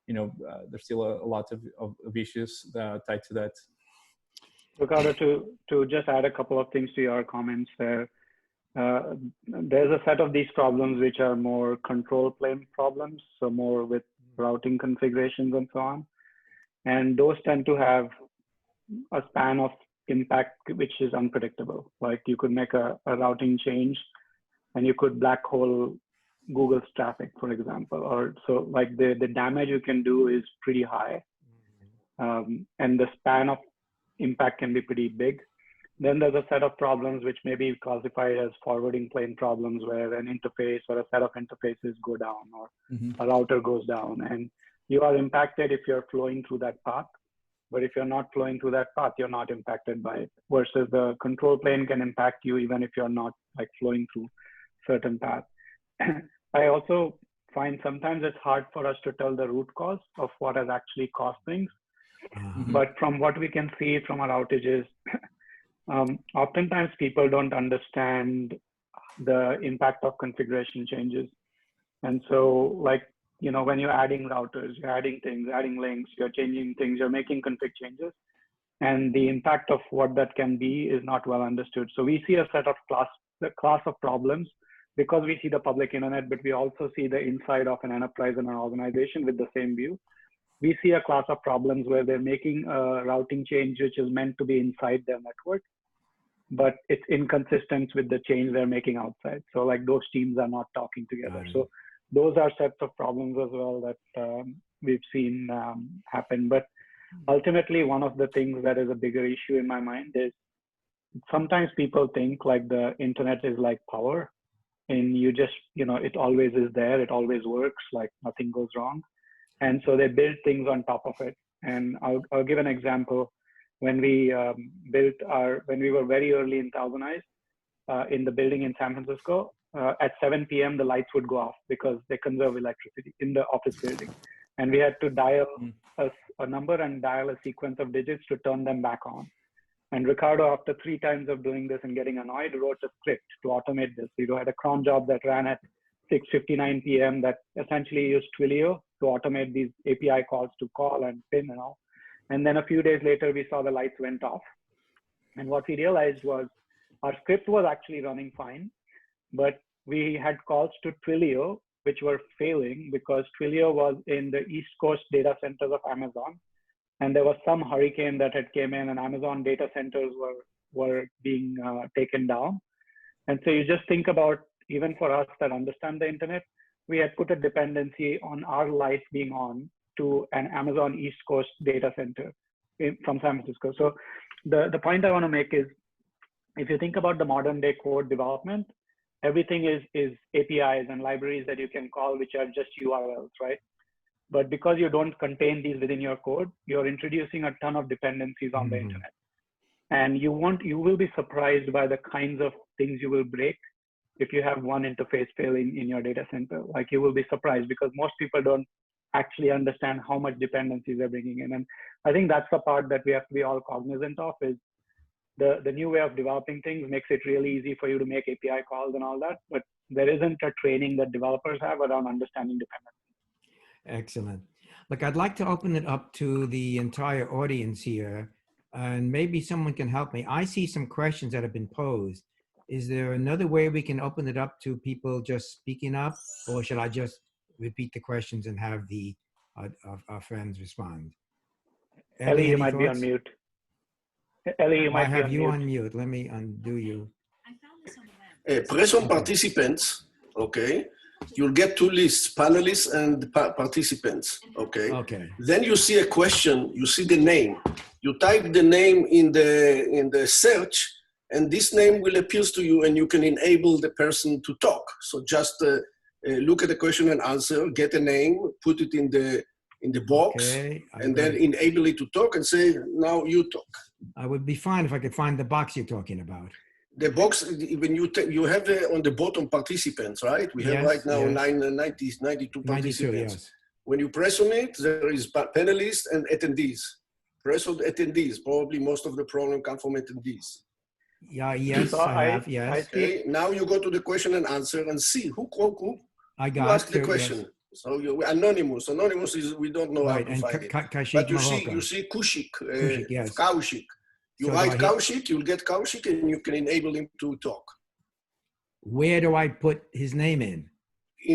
a lot of issues tied to that. Ricardo, to just add a couple of things to your comments there. There's a set of these problems which are more control plane problems, so more with routing configurations and so on. And those tend to have a span of impact which is unpredictable. Like you could make a routing change and you could black hole Google's traffic, for example. Or so like the damage you can do is pretty high. And the span of impact can be pretty big. Then there's a set of problems which may be classified as forwarding plane problems, where an interface or a set of interfaces go down, or a router goes down, and you are impacted if you're flowing through that path. But if you're not flowing through that path, you're not impacted by it. Versus the control plane can impact you even if you're not like flowing through certain paths. I also find sometimes it's hard for us to tell the root cause of what has actually caused things. But from what we can see from our outages, oftentimes people don't understand the impact of configuration changes. And so like when you're adding routers, you're adding things, adding links, you're changing things, you're making config changes. And the impact of what that can be is not well understood. So we see a set of class of problems because we see the public internet, but we also see the inside of an enterprise and an organization with the same view. We see a class of problems where they're making a routing change which is meant to be inside their network, but it's inconsistent with the change they're making outside. So like those teams are not talking together. So those are sets of problems as well that we've seen happen. But ultimately, one of the things that is a bigger issue in my mind is sometimes people think like the internet is like power, and you just, it always is there, it always works, like nothing goes wrong. And so they build things on top of it. And I'll give an example. When we when we were very early in Thousand Eyes in the building in San Francisco, at 7 p.m. the lights would go off because they conserve electricity in the office building. And we had to dial a number and dial a sequence of digits to turn them back on. And Ricardo, after 3 times of doing this and getting annoyed, wrote a script to automate this. We had a cron job that ran at 6:59 p.m. that essentially used Twilio to automate these API calls to call and pin and all. And then a few days later, we saw the lights went off. And what we realized was our script was actually running fine, but we had calls to Twilio which were failing because Twilio was in the East Coast data centers of Amazon. And there was some hurricane that had came in and Amazon data centers were being taken down. And so you just think about, even for us that understand the internet, we had put a dependency on our lights being on to an Amazon East Coast data center from San Francisco. So the point I want to make is, if you think about the modern day code development, everything is APIs and libraries that you can call, which are just URLs, right? But because you don't contain these within your code, you're introducing a ton of dependencies on the internet. And you will be surprised by the kinds of things you will break if you have one interface failing in your data center. Like, you will be surprised because most people don't actually understand how much dependencies they're bringing in. And I think that's the part that we have to be all cognizant of, is the new way of developing things makes it really easy for you to make API calls and all that, but there isn't a training that developers have around understanding dependencies. Excellent. Look, I'd like to open it up to the entire audience here, and maybe someone can help me. I see some questions that have been posed. Is there another way we can open it up to people just speaking up, or should I just repeat the questions and have our friends respond? Ellie, you might be on mute. Ellie, you might be on mute. I have you on mute. Let me undo you. I found this on the web. Press on participants, okay? You'll get 2 lists, panelists and participants, okay? Okay. Then you see a question, you see the name. You type the name in the search, and this name will appear to you, and you can enable the person to talk. So just look at the question and answer, get a name, put it in the box, Okay, and then enable it to talk and say, now you talk. I would be fine if I could find the box you're talking about. The box, when you have on the bottom participants, right? We have right now 92 participants. 92, yes. When you press on it, there is panelists and attendees. Press on attendees. Probably most of the problem comes from attendees. Yeah, yes, So I have, yes. Okay, now you go to the question and answer and see who asked the question. Yes. So you anonymous. Anonymous is, we don't know Right, how to and find it. Kaushik But you Malhotra. see Kushik, Kushik, yes. Kaushik. You So write Kaushik, you'll get Kaushik, and you can enable him to talk. Where do I put his name in?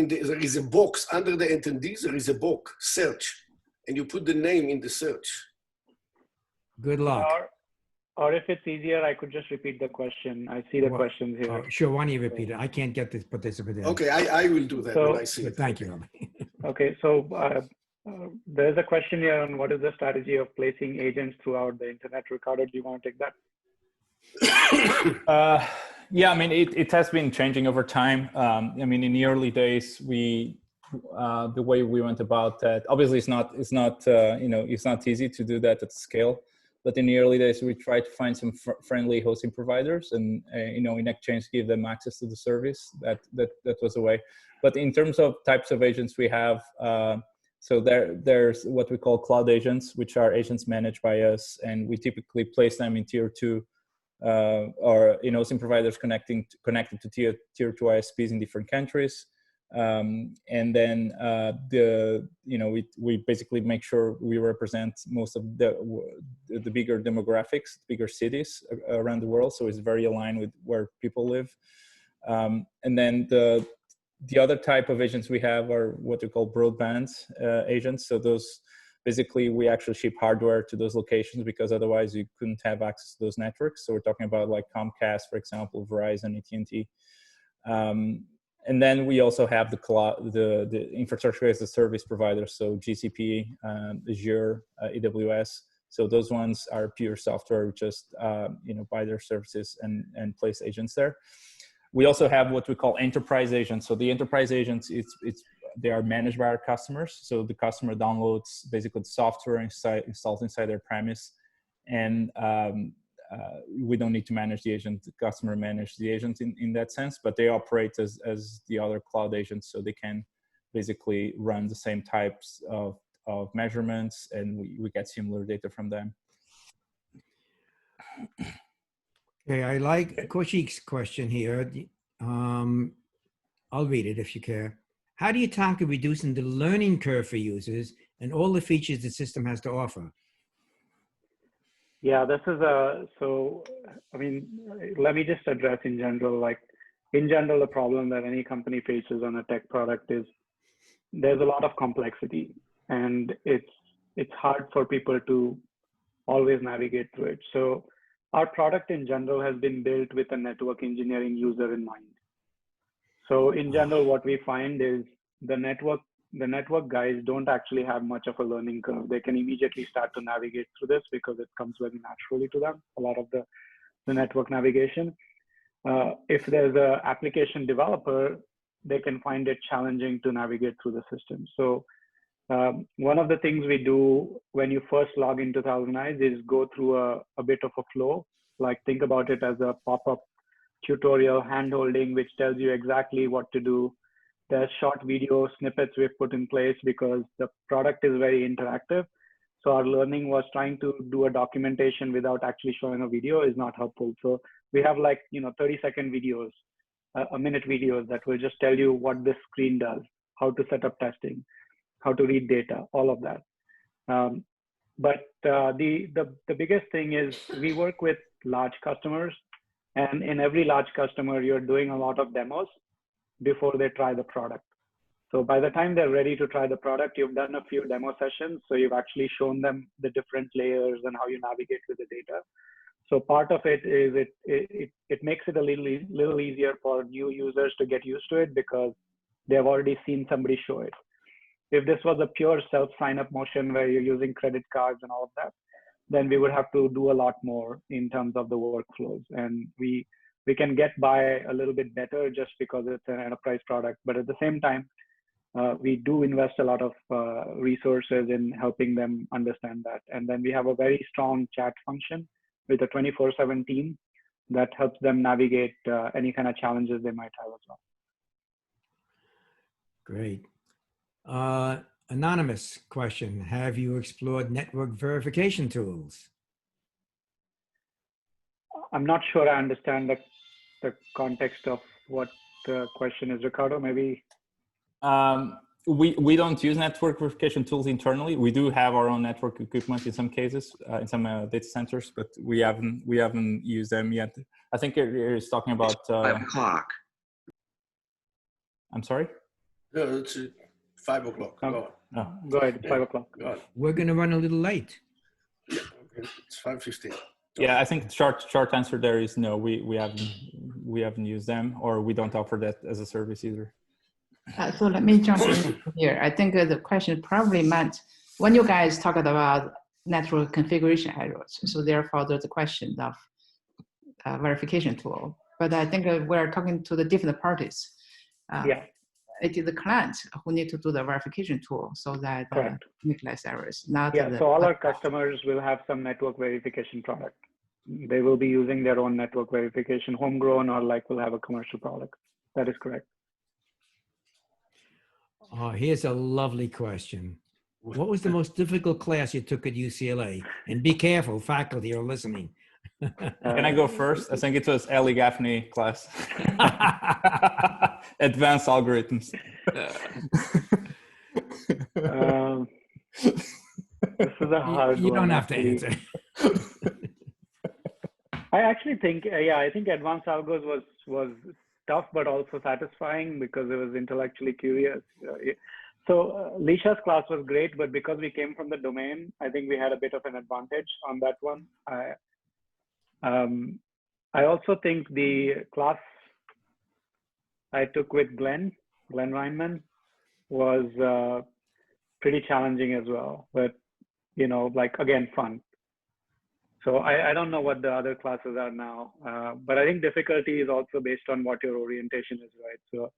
There is a box under the attendees. There is a box, search, and you put the name in the search. Good luck. Or if it's easier, I could just repeat the question. I see the questions here. Oh, sure, why don't you repeat it? I can't get this participant in. Okay, I will do that when I see it. Thank you. Okay, so there's a question here on what is the strategy of placing agents throughout the internet. Ricardo, do you want to take that? Yeah, I mean, it has been changing over time. I mean, in the early days, the way we went about that, obviously it's not easy to do that at scale. But in the early days, we tried to find some friendly hosting providers, and in exchange, give them access to the service. That was the way. But in terms of types of agents we have, so there's what we call cloud agents, which are agents managed by us, and we typically place them in tier 2, or hosting providers connected to tier 2 ISPs in different countries. And then we basically make sure we represent most of the bigger demographics, bigger cities around the world. So it's very aligned with where people live. And then the other type of agents we have are what we call broadband agents. So those, basically, we actually ship hardware to those locations because otherwise you couldn't have access to those networks. So we're talking about like Comcast, for example, Verizon, AT&T. And then we also have the cloud, the infrastructure as a service provider. So GCP, Azure, AWS. So those ones are pure software, just buy their services and place agents there. We also have what we call enterprise agents. So the enterprise agents, they are managed by our customers. So the customer downloads basically the software installed inside their premise, and we don't need to manage the agent. The customer manages the agent in that sense, but they operate as the other cloud agents, so they can basically run the same types of measurements, and we get similar data from them. Okay, I like Kaushik's question here. I'll read it if you care. How do you tackle reducing the learning curve for users and all the features the system has to offer? Yeah, this is let me just address in general, the problem that any company faces on a tech product is there's a lot of complexity, and it's hard for people to always navigate through it. So our product in general has been built with a network engineering user in mind. So in general, what we find is the network guys don't actually have much of a learning curve. They can immediately start to navigate through this because it comes very naturally to them, a lot of the network navigation. If there's an application developer, they can find it challenging to navigate through the system. So one of the things we do when you first log into Thousand Eyes is go through a bit of a flow. Like, think about it as a pop-up tutorial hand-holding, which tells you exactly what to do. There's short video snippets we've put in place because the product is very interactive. So our learning was trying to do a documentation without actually showing a video is not helpful. So we have 30-second videos, a minute videos that will just tell you what this screen does, how to set up testing, how to read data, all of that. But the biggest thing is we work with large customers, and in every large customer, you're doing a lot of demos before they try the product. So by the time they're ready to try the product, you've done a few demo sessions. So you've actually shown them the different layers and how you navigate with the data. So part of it is it makes it a little easier for new users to get used to it because they've already seen somebody show it. If this was a pure self-sign-up motion where you're using credit cards and all of that, then we would have to do a lot more in terms of the workflows. And we can get by a little bit better just because it's an enterprise product. But at the same time, we do invest a lot of resources in helping them understand that. And then we have a very strong chat function with a 24/7 team that helps them navigate any kind of challenges they might have as well. Great. Anonymous question. Have you explored network verification tools? I'm not sure I understand the context of what the question is, Ricardo, maybe. We don't use network verification tools internally. We do have our own network equipment in some cases, in some data centers, but we haven't used them yet. I think you're talking about 5 o'clock. I'm sorry? No, it's 5 o'clock. Go on. Go ahead, 5 o'clock. We're going to run a little late. Yeah, okay. It's 5:15. Yeah, I think short answer there is no. We haven't used them, or we don't offer that as a service either. So let me jump in here. I think the question probably meant when you guys talked about network configuration errors, so therefore there's a question of verification tool. But I think we're talking to the different parties. Yeah. It is the client who need to do the verification tool so that make less errors. Not so all our customers will have some network verification product. They will be using their own network verification, homegrown, or will have a commercial product. That is correct. Here's a lovely question. What was the most difficult class you took at UCLA? And be careful, faculty are listening. Can I go first? I think it was Ellie Gaffney class. Advanced algorithms. This is a hard one. You don't have to actually. answer. I actually think, I think advanced algos was tough, but also satisfying because it was intellectually curious. So Lisha's class was great, but because we came from the domain, I think we had a bit of an advantage on that one. I also think the class I took with Glenn Reinman was pretty challenging as well, but like again, fun. So I don't know what the other classes are now, but I think difficulty is also based on what your orientation is, right? So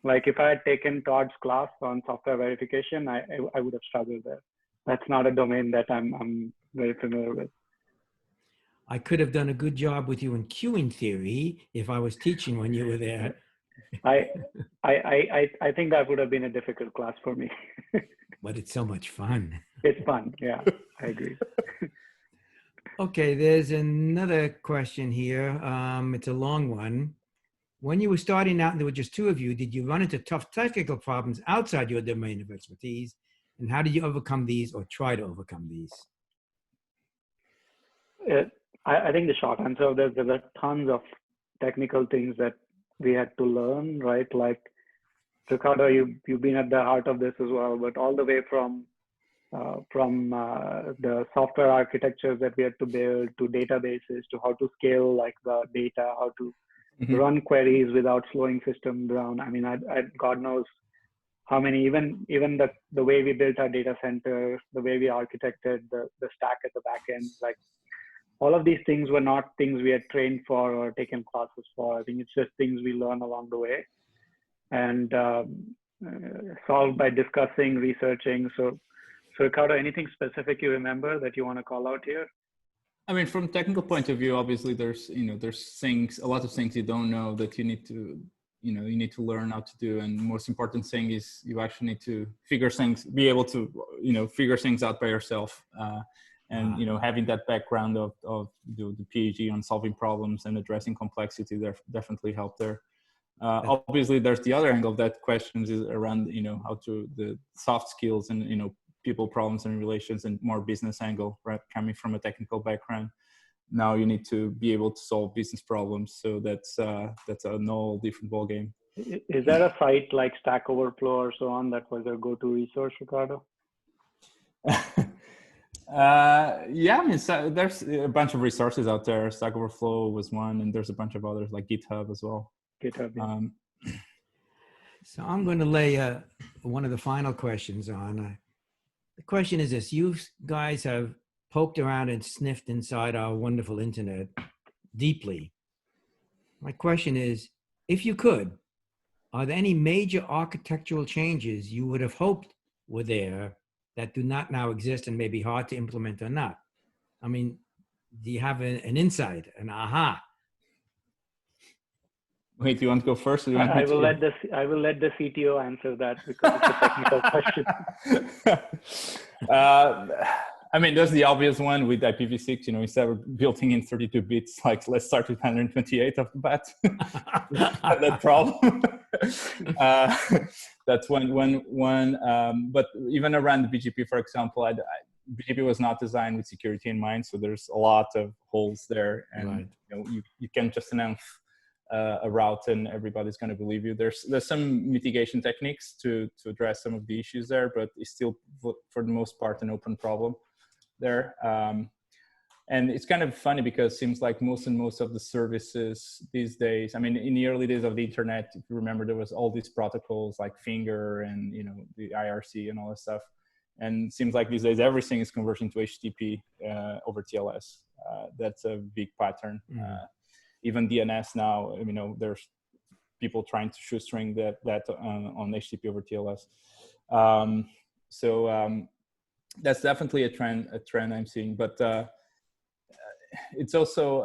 like if I had taken Todd's class on software verification, I would have struggled there. That's not a domain that I'm very familiar with. I could have done a good job with you in queuing theory if I was teaching when you were there. I think that would have been a difficult class for me. But it's so much fun. It's fun, yeah, I agree. Okay, there's another question here. It's a long one. When you were starting out and there were just two of you, did you run into tough technical problems outside your domain of expertise? And how did you overcome these or try to overcome these? I think the short answer of this, there were tons of technical things that we had to learn, right? Like, Ricardo, you've been at the heart of this as well, but all the way from the software architectures that we had to build to databases to how to scale like the data, how to run queries without slowing systems down. I mean, God knows how many, even the way we built our data center, the way we architected the stack at the back end, like all of these things were not things we had trained for or taken classes for. I think it's just things we learn along the way and solved by discussing, researching. So Ricardo, anything specific you remember that you want to call out here? I mean, from a technical point of view, obviously there's things, a lot of things you don't know that you need to learn how to do. And the most important thing is you actually need to be able to, figure things out by yourself. And, having that background of the PhD on solving problems and addressing complexity definitely helped there. Obviously there's the other angle of that questions is around, how to the soft skills and, people problems and relations and more business angle, right? Coming from a technical background. Now you need to be able to solve business problems. So that's a whole different ballgame. Is there a site like Stack Overflow or so on that was your go-to resource, Ricardo? Yeah, I mean, so there's a bunch of resources out there. Stack Overflow was one, and there's a bunch of others like GitHub as well. GitHub. Yeah. So I'm going to lay one of the final questions on. The question is this: you guys have poked around and sniffed inside our wonderful internet deeply. My question is, if you could, are there any major architectural changes you would have hoped were there that do not now exist and may be hard to implement or not? I mean, do you have an insight, an aha? Wait, do you want to go first? Or do you want I will let the CTO answer that because it's a technical question. I mean, there's the obvious one with IPv6. Instead of building in 32 bits, like let's start with 128 off the bat. That problem. That's one. But even around the BGP, for example, BGP was not designed with security in mind, so there's a lot of holes there, and right. You can't just announce a route and everybody's going to believe you. There's some mitigation techniques to address some of the issues there, but it's still for the most part an open problem there. And it's kind of funny because it seems like most of the services these days, I mean, in the early days of the internet, if you remember, there was all these protocols like Finger and the IRC and all that stuff. And it seems like these days everything is converging to HTTP over TLS. That's a big pattern. Even DNS now, there's people trying to shoestring that on HTTP over TLS. So that's definitely a trend I'm seeing. But it's also,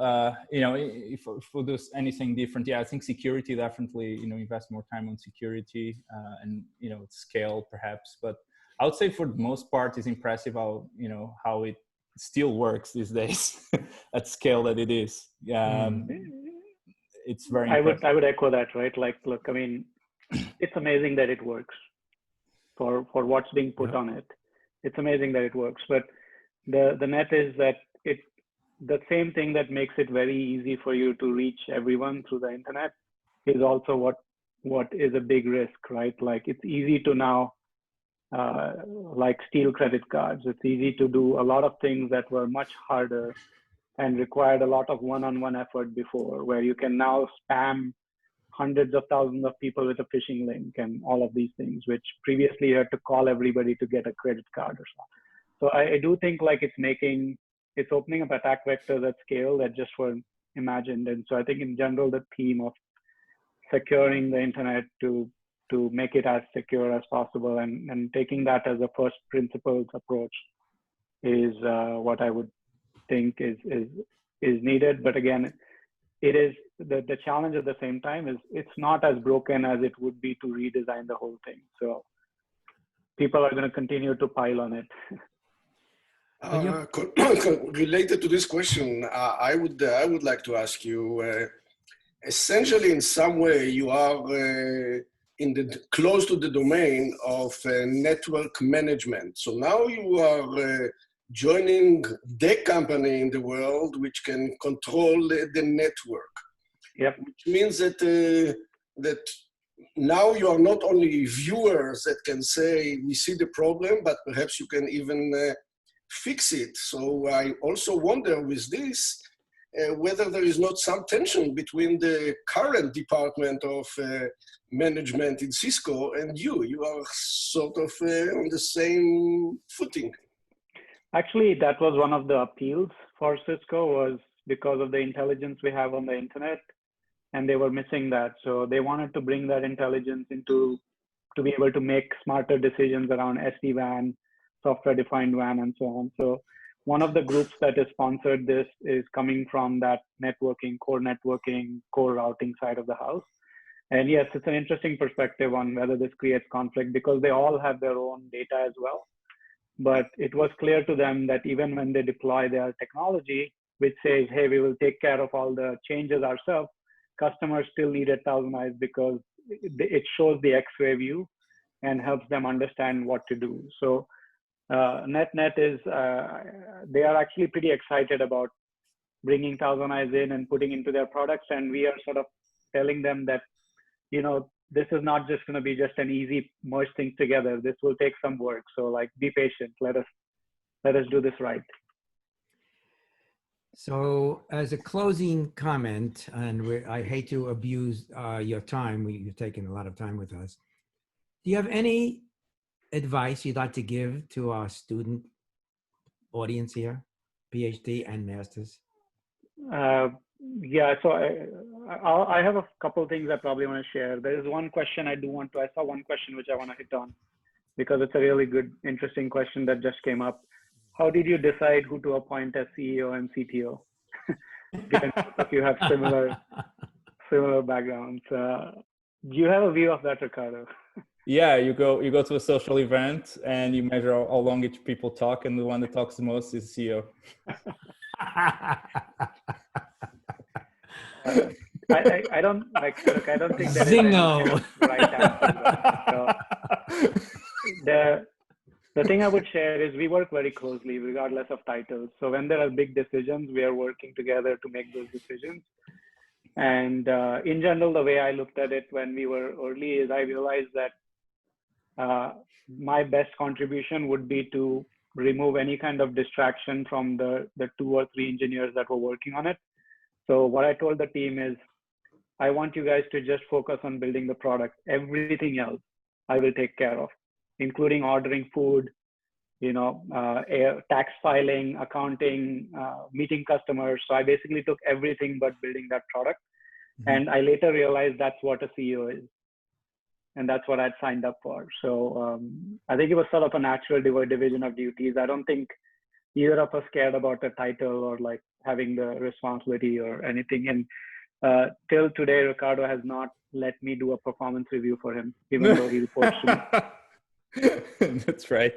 if we'll do anything different, I think security definitely, invest more time on security and, scale perhaps. But I would say for the most part, it's impressive how it still works these days at scale that it is. It's very impressive. I would echo that, right? Like, look, I mean, it's amazing that it works for what's being put Yeah. on it. It's amazing that it works, but the net is that the same thing that makes it very easy for you to reach everyone through the internet is also what is a big risk, right? Like it's easy to now like steal credit cards. It's easy to do a lot of things that were much harder and required a lot of one-on-one effort before, where you can now spam hundreds of thousands of people with a phishing link and all of these things, which previously you had to call everybody to get a credit card or so. So I do think like it's opening up attack vectors at scale that just weren't imagined. And so I think in general, the theme of securing the internet to make it as secure as possible and taking that as a first principles approach is what I would think is needed. But again, it is the challenge at the same time is it's not as broken as it would be to redesign the whole thing. So people are going to continue to pile on it. Related to this question, I would like to ask you. Essentially, in some way, you are close to the domain of network management. So now you are joining the company in the world which can control the network. Yep. Which means that that now you are not only viewers that can say we see the problem, but perhaps you can even fix it. So I also wonder with this whether there is not some tension between the current department of management in Cisco and you. You are sort of on the same footing. Actually, that was one of the appeals for Cisco, was because of the intelligence we have on the internet, and they were missing that. So they wanted to bring that intelligence to be able to make smarter decisions around SD-WAN, software-defined WAN, and so on. So one of the groups that has sponsored this is coming from that networking, core routing side of the house. And yes, it's an interesting perspective on whether this creates conflict because they all have their own data as well. But it was clear to them that even when they deploy their technology, which says, hey, we will take care of all the changes ourselves, customers still need a thousand eyes because it shows the X-ray view and helps them understand what to do. So net is they are actually pretty excited about bringing Thousand Eyes in and putting into their products, and we are sort of telling them that, you know, this is not just going to be just an easy merge things together. This will take some work. So like, be patient. Let us do this right. So as a closing comment, and I hate to abuse your time, you've taken a lot of time with us. Do you have any advice you'd like to give to our student audience here, PhD and masters? Yeah, so I have a couple of things I probably want to share. There is one question I saw one question which I want to hit on because it's a really good, interesting question that just came up. How did you decide who to appoint as CEO and CTO? Given both of you have similar backgrounds. Do you have a view of that, Ricardo? Yeah, you go to a social event and you measure how long each people talk, and the one that talks the most is CEO. I don't think that Zingo. is the right answer. So the thing I would share is we work very closely regardless of titles. So when there are big decisions, we are working together to make those decisions. And in general, the way I looked at it when we were early is I realized that my best contribution would be to remove any kind of distraction from the 2 or 3 engineers that were working on it. So what I told the team is, I want you guys to just focus on building the product. Everything else I will take care of, including ordering food, tax filing, accounting, meeting customers. So I basically took everything but building that product. Mm-hmm. And I later realized that's what a CEO is. And that's what I'd signed up for. So I think it was sort of a natural division of duties. I don't think either of us cared about the title or like having the responsibility or anything. And till today, Ricardo has not let me do a performance review for him, even though he reports to me. That's right.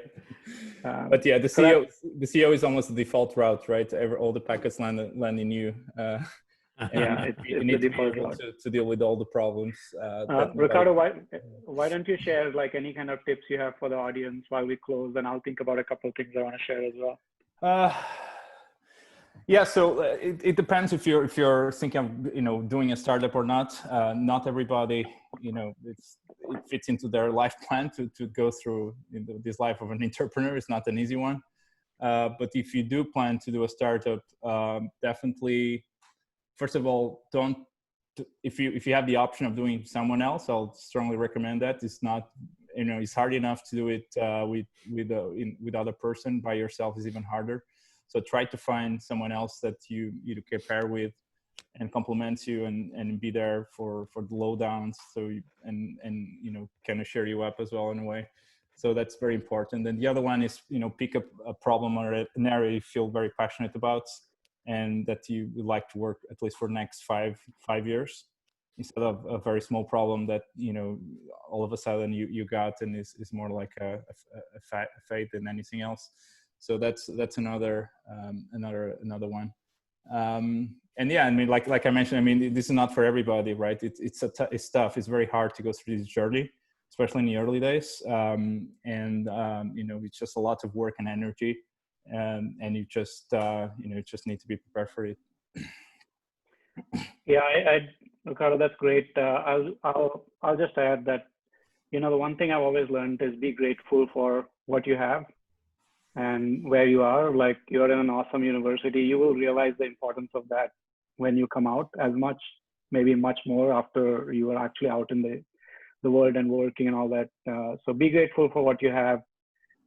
But yeah, the CEO is almost the default route, right? All the packets land in you. Yeah, You it's need the to be default able route. to deal with all the problems. That nobody- Ricardo, why don't you share like any kind of tips you have for the audience while we close, and I'll think about a couple of things I want to share as well. Yeah, so it depends if you're thinking of doing a startup or not. Not everybody it fits into their life plan to go through this life of an entrepreneur. It's not an easy one. But if you do plan to do a startup, definitely, first of all, if you have the option of doing someone else, I'll strongly recommend that. It's not it's hard enough to do it with other person. By yourself is even harder. So try to find someone else that you can pair with and complement you and be there for the lowdowns. So and kind of share you up as well in a way. So that's very important. And the other one is pick up a problem or an area you feel very passionate about and that you would like to work at least for the next five years, instead of a very small problem that all of a sudden you got and is more like a fate than anything else. So that's another one. And yeah, I mean, like I mentioned, I mean, this is not for everybody, right? It's tough. It's very hard to go through this journey, especially in the early days. It's just a lot of work and energy, and you just need to be prepared for it. Yeah, Ricardo, that's great. I'll just add that, the one thing I've always learned is be grateful for what you have and where you are. Like, you're in an awesome university. You will realize the importance of that when you come out, as much, maybe much more after you are actually out in the world and working and all that. So be grateful for what you have,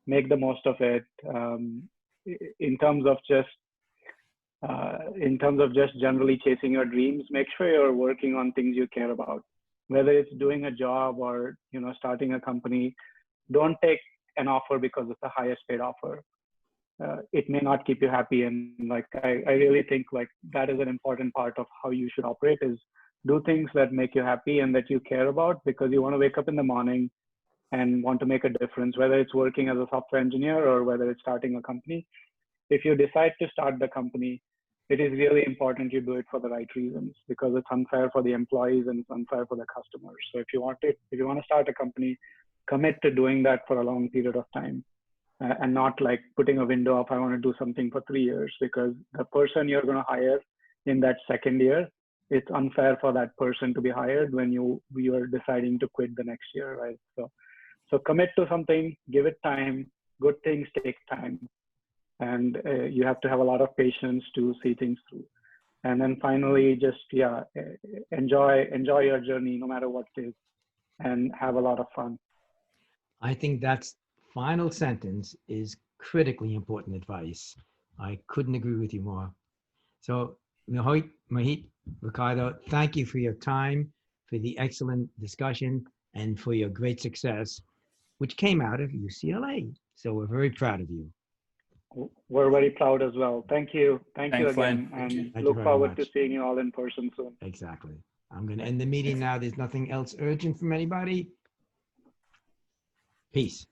make the most of it. In terms of just generally chasing your dreams, make sure you're working on things you care about, whether it's doing a job or starting a company. Don't take an offer because it's the highest paid offer. It may not keep you happy. And like I really think like that is an important part of how you should operate, is do things that make you happy and that you care about, because you want to wake up in the morning and want to make a difference, whether it's working as a software engineer or whether it's starting a company. If you decide to start the company, it is really important you do it for the right reasons, because it's unfair for the employees and it's unfair for the customers. So if you want to start a company, commit to doing that for a long period of time, and not like putting a window of I want to do something for 3 years, because the person you're going to hire in that second year, it's unfair for that person to be hired when you are deciding to quit the next year, right? So commit to something, give it time. Good things take time. And you have to have a lot of patience to see things through. And then finally, just enjoy your journey, no matter what it is, and have a lot of fun. I think that's final sentence is critically important advice. I couldn't agree with you more. So Mohit, Ricardo, thank you for your time, for the excellent discussion, and for your great success, which came out of UCLA. So we're very proud of you. We're very proud as well. Thank you. Thank you again. Thank And you look forward much. to seeing you all in person soon. Exactly. I'm going to end the meeting now. There's nothing else urgent from anybody. Peace.